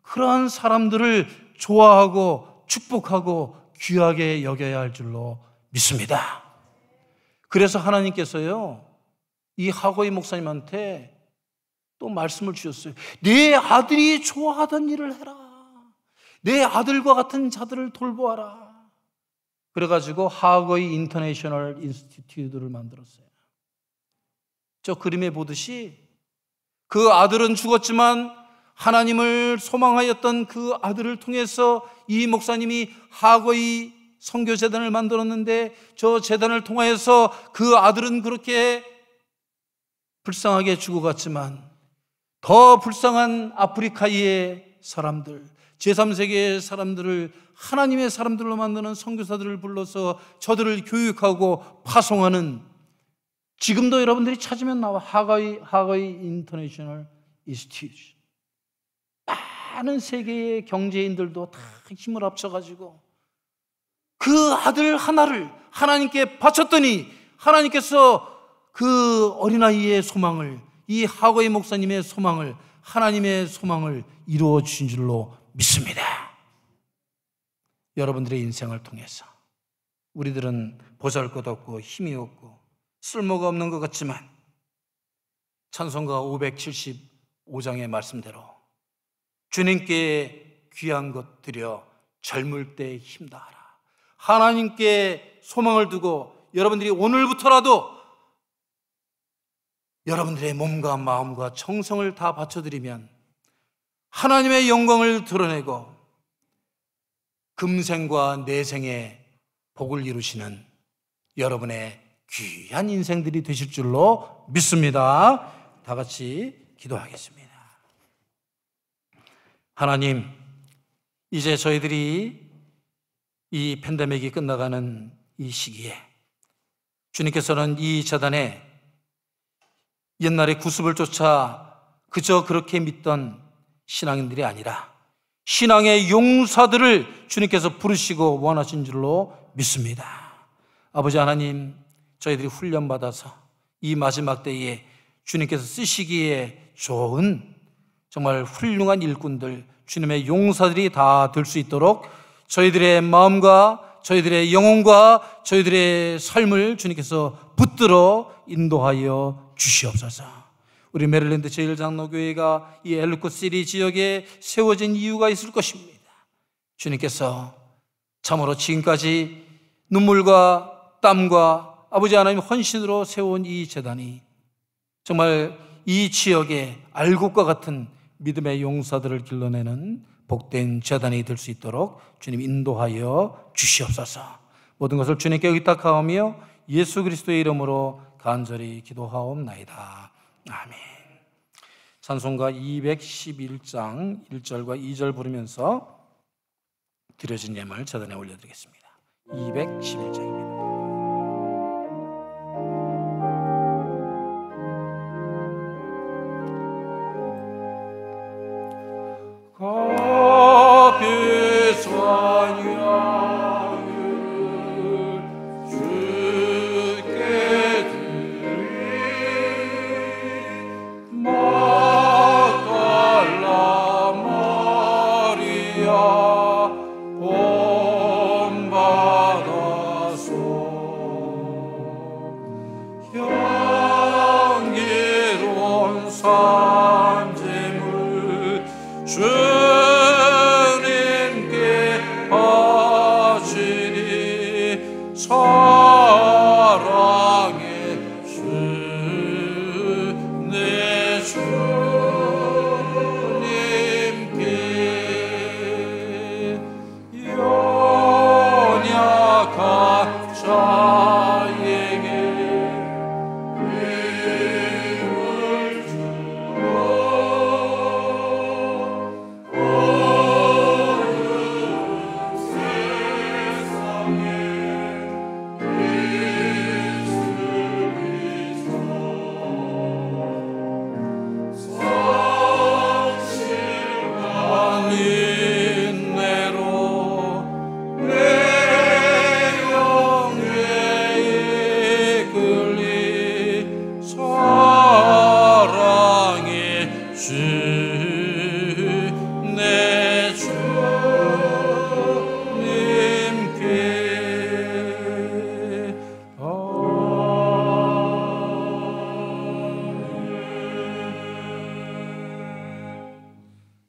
그러한 사람들을 좋아하고 축복하고 귀하게 여겨야 할 줄로 믿습니다. 그래서 하나님께서요, 이 하거이 목사님한테 또 말씀을 주셨어요. 내 아들이 좋아하던 일을 해라. 내 아들과 같은 자들을 돌보아라. 그래가지고 하거이 인터내셔널 인스티튜트를 만들었어요. 저 그림에 보듯이 그 아들은 죽었지만 하나님을 소망하였던 그 아들을 통해서 이 목사님이 하거이 선교재단을 만들었는데 저 재단을 통하여서 그 아들은 그렇게 불쌍하게 죽어갔지만 더 불쌍한 아프리카의 사람들, 제3세계의 사람들을 하나님의 사람들로 만드는 선교사들을 불러서 저들을 교육하고 파송하는, 지금도 여러분들이 찾으면 나와, 하거이 인터내셔널 인스티튜트. 많은 세계의 경제인들도 다 힘을 합쳐가지고 그 아들 하나를 하나님께 바쳤더니 하나님께서 그 어린아이의 소망을, 이 하거이 목사님의 소망을 하나님의 소망을 이루어 주신 줄로 믿습니다. 여러분들의 인생을 통해서 우리들은 보잘것없고 힘이 없고 쓸모가 없는 것 같지만 찬송가 575장의 말씀대로 주님께 귀한 것 드려 젊을 때 힘다하라. 하나님께 소망을 두고 여러분들이 오늘부터라도 여러분들의 몸과 마음과 정성을 다 바쳐드리면 하나님의 영광을 드러내고 금생과 내생의 복을 이루시는 여러분의 귀한 인생들이 되실 줄로 믿습니다. 다 같이 기도하겠습니다. 하나님, 이제 저희들이 이 팬데믹이 끝나가는 이 시기에 주님께서는 이 재단에 옛날에 구습을 쫓아 그저 그렇게 믿던 신앙인들이 아니라 신앙의 용사들을 주님께서 부르시고 원하신 줄로 믿습니다. 아버지 하나님, 저희들이 훈련받아서 이 마지막 때에 주님께서 쓰시기에 좋은 정말 훌륭한 일꾼들, 주님의 용사들이 다 될 수 있도록 저희들의 마음과 저희들의 영혼과 저희들의 삶을 주님께서 붙들어 인도하여 주시옵소서. 우리 메릴랜드 제일장로교회가 이 엘리코시티 지역에 세워진 이유가 있을 것입니다. 주님께서 참으로 지금까지 눈물과 땀과 아버지 하나님 헌신으로 세운 이 재단이 정말 이 지역에 알곡과 같은 믿음의 용사들을 길러내는 복된 재단이 될 수 있도록 주님 인도하여 주시옵소서. 모든 것을 주님께 의탁하오며 예수 그리스도의 이름으로 간절히 기도하옵나이다. 아멘. 찬송가 211장 1절과 2절 부르면서 드려진 예물 재단에 올려드리겠습니다. 211장입니다.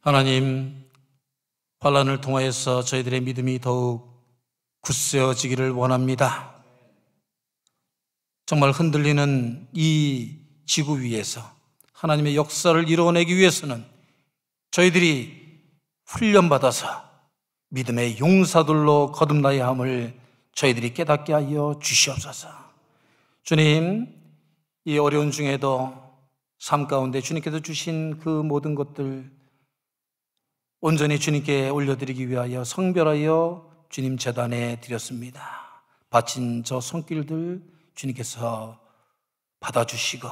하나님, 환난을 통하여서 저희들의 믿음이 더욱 굳세어지기를 원합니다. 정말 흔들리는 이 지구 위에서 하나님의 역사를 이루어내기 위해서는 저희들이 훈련받아서 믿음의 용사들로 거듭나야 함을 저희들이 깨닫게 하여 주시옵소서. 주님, 이 어려운 중에도 삶 가운데 주님께서 주신 그 모든 것들 온전히 주님께 올려드리기 위하여 성별하여 주님 제단에 드렸습니다. 바친 저 손길들 주님께서 받아주시고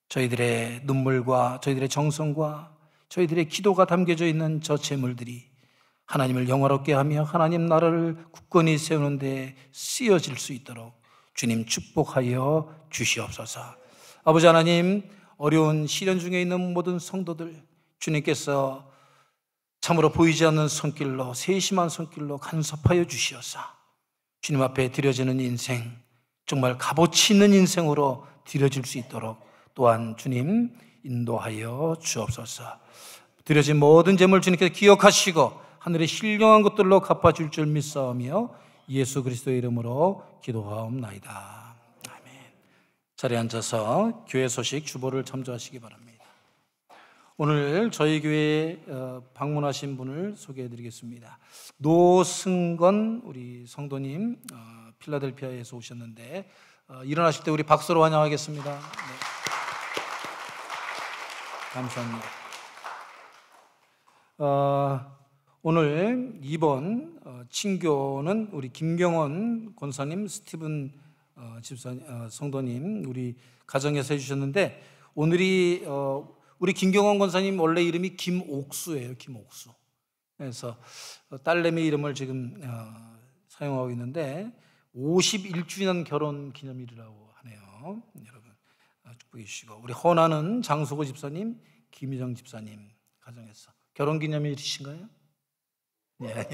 저희들의 눈물과 저희들의 정성과 저희들의 기도가 담겨져 있는 저 재물들이 하나님을 영화롭게 하며 하나님 나라를 굳건히 세우는 데 쓰여질 수 있도록 주님 축복하여 주시옵소서. 아버지 하나님, 어려운 시련 중에 있는 모든 성도들 주님께서 참으로 보이지 않는 손길로, 세심한 손길로 간섭하여 주시어서 주님 앞에 드려지는 인생, 정말 값어치 있는 인생으로 드려질 수 있도록 또한 주님 인도하여 주옵소서. 드려진 모든 재물 주님께서 기억하시고 하늘의 신령한 것들로 갚아줄 줄 믿사오며 예수 그리스도의 이름으로 기도하옵나이다. 아멘. 자리에 앉아서 교회 소식 주보를 참조하시기 바랍니다. 오늘 저희 교회에 방문하신 분을 소개해드리겠습니다. 노승건 우리 성도님, 필라델피아에서 오셨는데 일어나실 때 우리 박수로 환영하겠습니다. 네. 감사합니다. 오늘 이번 친교는 우리 김경원 권사님, 스티븐 성도님 우리 가정에서 해주셨는데, 오늘이 우리 김경원 권사님 원래 이름이 김옥수예요. 김옥수. 그래서 딸내미 이름을 지금 사용하고 있는데 51주년 결혼 기념일이라고 하네요. 여러분 축복해 주시고, 우리 헌하는 장수고 집사님, 김희정 집사님 가정에서 결혼 기념일이신가요? 예.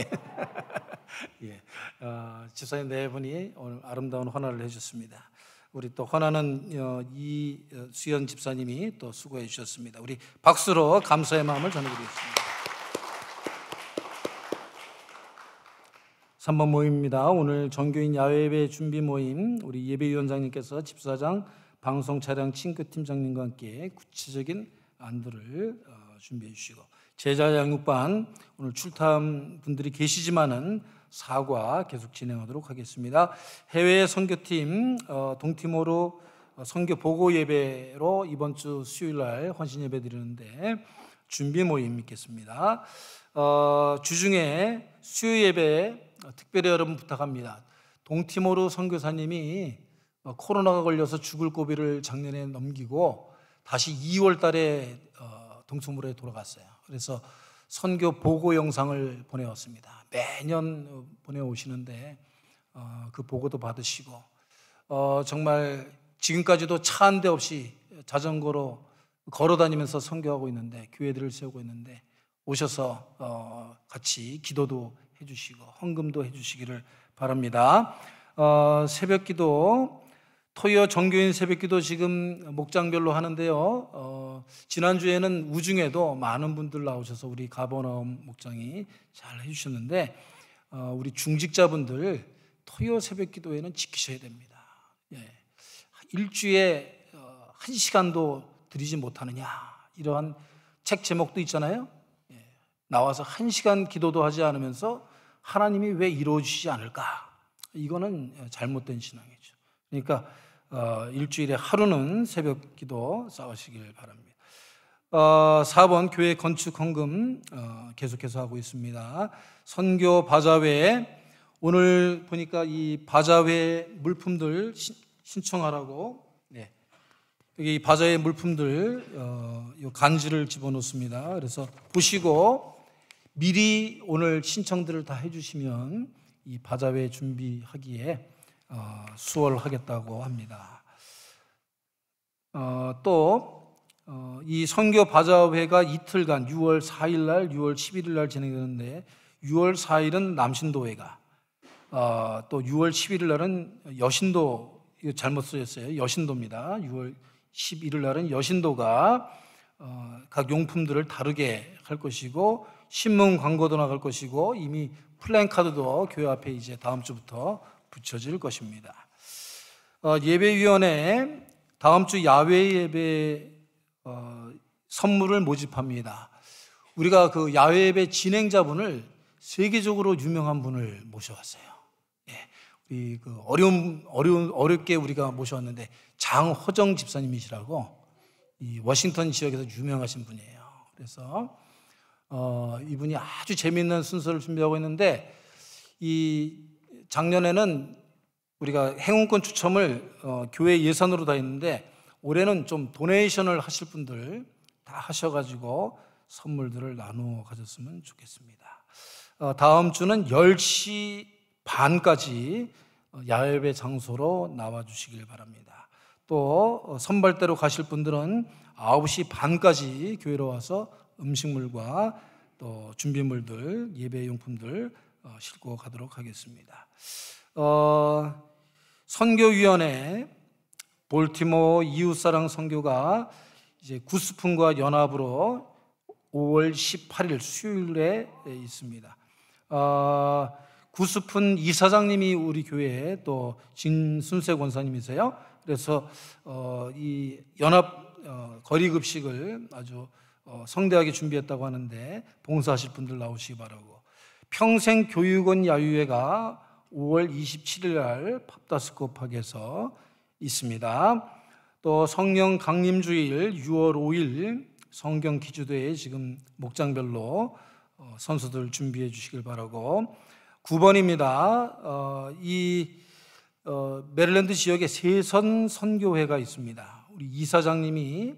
예. 집사님 네 분이 오늘 아름다운 헌화를 해주셨습니다. 우리 또 헌화는 이수연 집사님이 또 수고해 주셨습니다. 우리 박수로 감사의 마음을 전해드리겠습니다. 3번 모임입니다. 오늘 정교인 야외예배 준비 모임, 우리 예배위원장님께서 집사장, 방송 차량 친구팀장님과 함께 구체적인 안들을 준비해 주시고, 제자 양육반 오늘 출탐 분들이 계시지만은 사과 계속 진행하도록 하겠습니다. 해외 선교팀 동티모르 선교 보고 예배로 이번 주 수요일 날 헌신 예배 드리는데 준비 모임 있겠습니다. 주중에 수요 예배 특별히 여러분 부탁합니다. 동티모르 선교사님이 코로나가 걸려서 죽을 고비를 작년에 넘기고 다시 2월 달에 동티모르에 돌아갔어요. 그래서 선교 보고 영상을 보내왔습니다. 매년 보내오시는데 그 보고도 받으시고, 정말 지금까지도 차 한 대 없이 자전거로 걸어다니면서 선교하고 있는데, 교회들을 세우고 있는데 오셔서 같이 기도도 해주시고 헌금도 해주시기를 바랍니다. 새벽기도, 토요 정교인 새벽기도 지금 목장별로 하는데요. 지난주에는 우중에도 많은 분들 나오셔서 우리 가버나움 목장이 잘 해주셨는데, 우리 중직자분들 토요 새벽기도에는 지키셔야 됩니다. 예. 일주에 1시간도 드리지 못하느냐, 이러한 책 제목도 있잖아요. 예. 나와서 1시간 기도도 하지 않으면서 하나님이 왜 이루어지지 않을까? 이거는 잘못된 신앙이죠. 그러니까 일주일에 하루는 새벽 기도 쌓으시길 바랍니다. 4번 교회 건축 헌금 계속해서 하고 있습니다. 선교 바자회, 오늘 보니까 이 바자회 물품들 신청하라고, 네, 여기 바자회 물품들 요 간지를 집어넣습니다. 그래서 보시고 미리 오늘 신청들을 다 해주시면 이 바자회 준비하기에 수월하겠다고 합니다. 또 이 선교 바자회가 이틀간 6월 4일 날, 6월 11일 날 진행되는데, 6월 4일은 남신도회가, 또 6월 11일 날은 여신도, 이거 잘못 쓰였어요. 여신도입니다. 6월 11일 날은 여신도가 각 용품들을 다르게 할 것이고, 신문 광고도 나갈 것이고, 이미 플랜카드도 교회 앞에 이제 다음 주부터 붙여질 것입니다. 예배위원회 다음 주 야외 예배 선물을 모집합니다. 우리가 그 야외 예배 진행자분을 세계적으로 유명한 분을 모셔왔어요. 예, 우리 그 어렵게 우리가 모셔왔는데 장호정 집사님이시라고 이 워싱턴 지역에서 유명하신 분이에요. 그래서 이분이 아주 재미있는 순서를 준비하고 있는데, 이 작년에는 우리가 행운권 추첨을 교회 예산으로 다 했는데, 올해는 좀 도네이션을 하실 분들 다 하셔가지고 선물들을 나누어 가졌으면 좋겠습니다. 다음 주는 10시 반까지 야외 장소로 나와 주시길 바랍니다. 또 선발대로 가실 분들은 9시 반까지 교회로 와서 음식물과 또 준비물들, 예배용품들 싣고 가도록 하겠습니다. 선교위원회 볼티모어 이웃사랑 선교가 이제 구스푼과 연합으로 5월 18일 수요일에 있습니다. 구스푼 이사장님이 우리 교회에 또 진순세 권사님이세요. 그래서 이 연합 거리급식을 아주 성대하게 준비했다고 하는데 봉사하실 분들 나오시기 바라고, 평생교육원 야유회가 5월 27일 날 팝다스코팍에서 있습니다. 또 성령 강림주일 6월 5일 성경 기주대에 지금 목장별로 선수들 준비해 주시길 바라고, 9번입니다. 메릴랜드 지역에 세선 선교회가 있습니다. 우리 이사장님이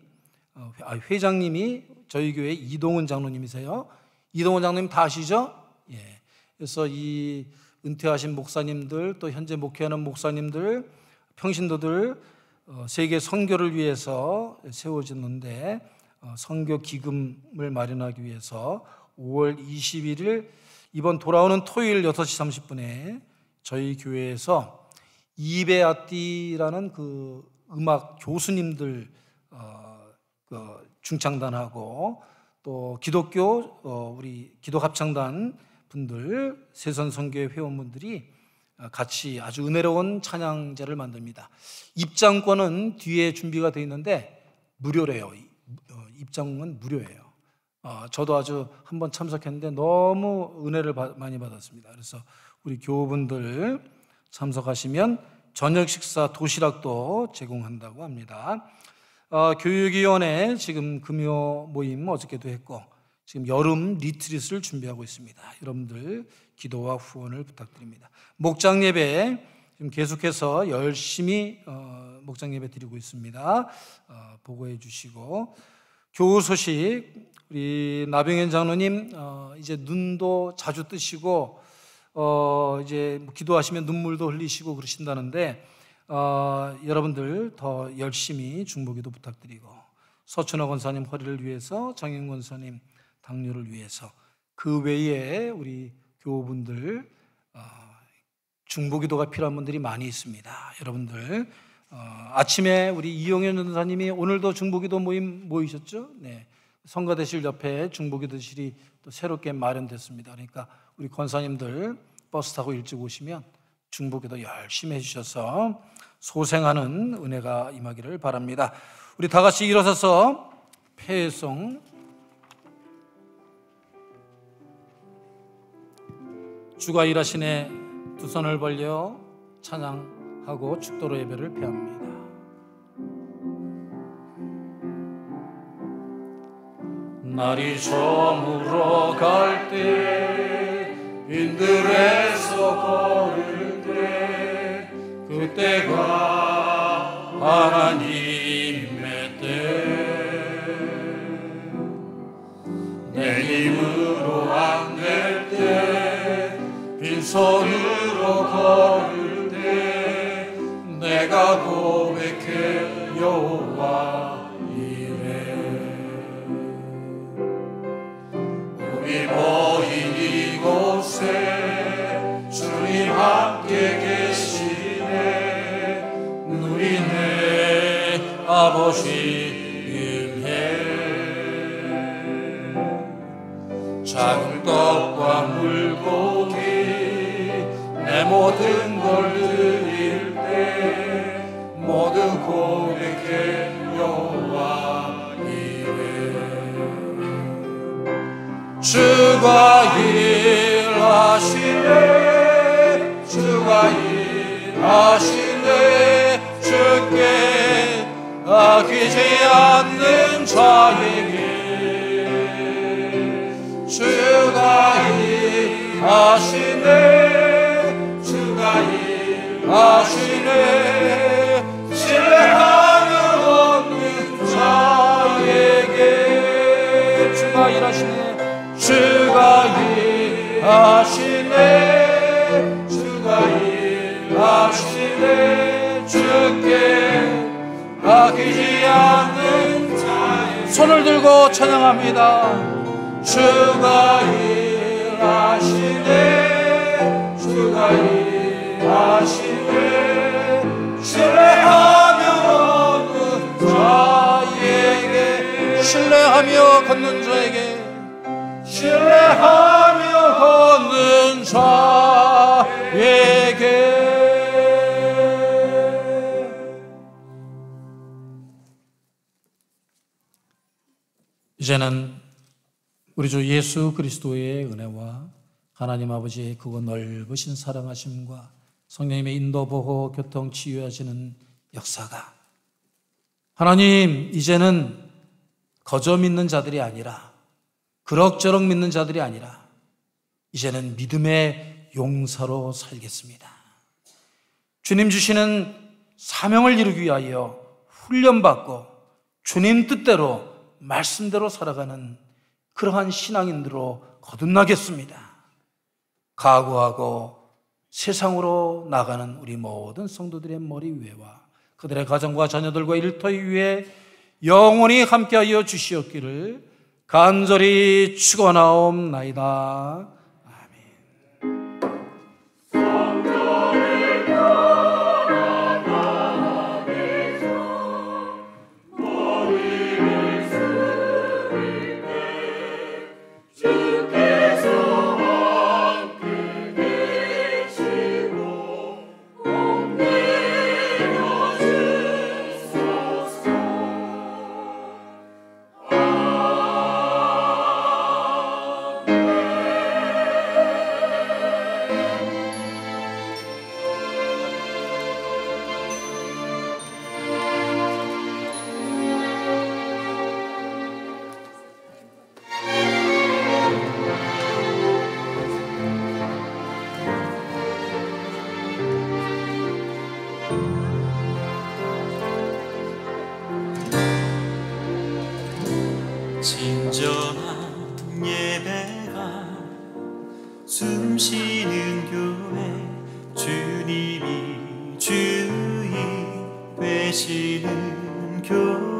회장님이 저희 교회 이동훈 장로님이세요. 이동훈 장로님 다 아시죠? 예. 그래서 이 은퇴하신 목사님들, 또 현재 목회하는 목사님들, 평신도들 세계 선교를 위해서 세워졌는데 선교 기금을 마련하기 위해서 5월 21일 이번 돌아오는 토요일 6시 30분에 저희 교회에서 이베아띠라는 그 음악 교수님들 중창단하고 또 기독교 우리 기도합창단 분들, 세선선교회 회원분들이 같이 아주 은혜로운 찬양제를 만듭니다. 입장권은 뒤에 준비가 되어 있는데 무료래요. 입장은 무료예요. 저도 아주 한번 참석했는데 너무 은혜를 많이 받았습니다. 그래서 우리 교우분들 참석하시면 저녁 식사 도시락도 제공한다고 합니다. 교육위원회 지금 금요 모임 어저께도 했고 지금 여름 리트릿을 준비하고 있습니다. 여러분들 기도와 후원을 부탁드립니다. 목장 예배 지금 계속해서 열심히 목장 예배 드리고 있습니다. 보고해 주시고, 교우 소식, 우리 나병현 장로님 이제 눈도 자주 뜨시고 이제 기도하시면 눈물도 흘리시고 그러신다는데 여러분들 더 열심히 중보기도 부탁드리고, 서춘호 권사님 허리를 위해서, 정인 권사님 당뇨를 위해서, 그 외에 우리 교우분들 중보기도가 필요한 분들이 많이 있습니다. 여러분들 아침에 우리 이용현 전사님이 오늘도 중보기도 모임 모이셨죠? 네. 성가대실 옆에 중보기도실이 또 새롭게 마련됐습니다. 그러니까 우리 권사님들 버스 타고 일찍 오시면 중보기도 열심히 해주셔서 소생하는 은혜가 임하기를 바랍니다. 우리 다 같이 일어서서 폐송, 주가 일하시네 두 손을 벌려 찬양하고 축도로 예배를 패합니다. 날이 저물어 갈 때 빈들에서 걸을 때 그때가 하나님의 때, 내 힘으로 안 될 때 빈손으로 걸을 때 내가 고백해 여호와 이래. 우리 모인 이곳에 주님 함께 계시네. 누리네 아버지 은혜. 작은 떡과 물고기 내 모든 걸 드릴 때 모두 고백해 여호와 이래. 주가 일하시네, 주가 일하시네. 주께 아끼지 않는 자에게 주가 일하시네, 주가 일하시네. 신뢰하는 없는 자에게 주가 일하시네, 주가 일하시네, 주가 일하시네. 주께 아끼지 않는 자에게 손을 들고 찬양합니다. 주가 일하시네 주가 일하시네 신뢰하며 걷는 자에게 신뢰하며 걷는 자에게 신뢰하며 걷는 자에게 이제는 우리 주 예수 그리스도의 은혜와 하나님 아버지의 크고 넓으신 사랑하심과 성령님의 인도 보호 교통 치유하시는 역사가 하나님 이제는 거저 믿는 자들이 아니라 그럭저럭 믿는 자들이 아니라 이제는 믿음의 용사로 살겠습니다. 주님 주시는 사명을 이루기 위하여 훈련받고 주님 뜻대로 말씀대로 살아가는 그러한 신앙인들로 거듭나겠습니다. 각오하고 세상으로 나가는 우리 모든 성도들의 머리 위에와 그들의 가정과 자녀들과 일터 위에 영원히 함께하여 주시옵기를 간절히 축원하옵나이다. 진정한 예배가 숨쉬는 교회 주님이 주인 되시는 교회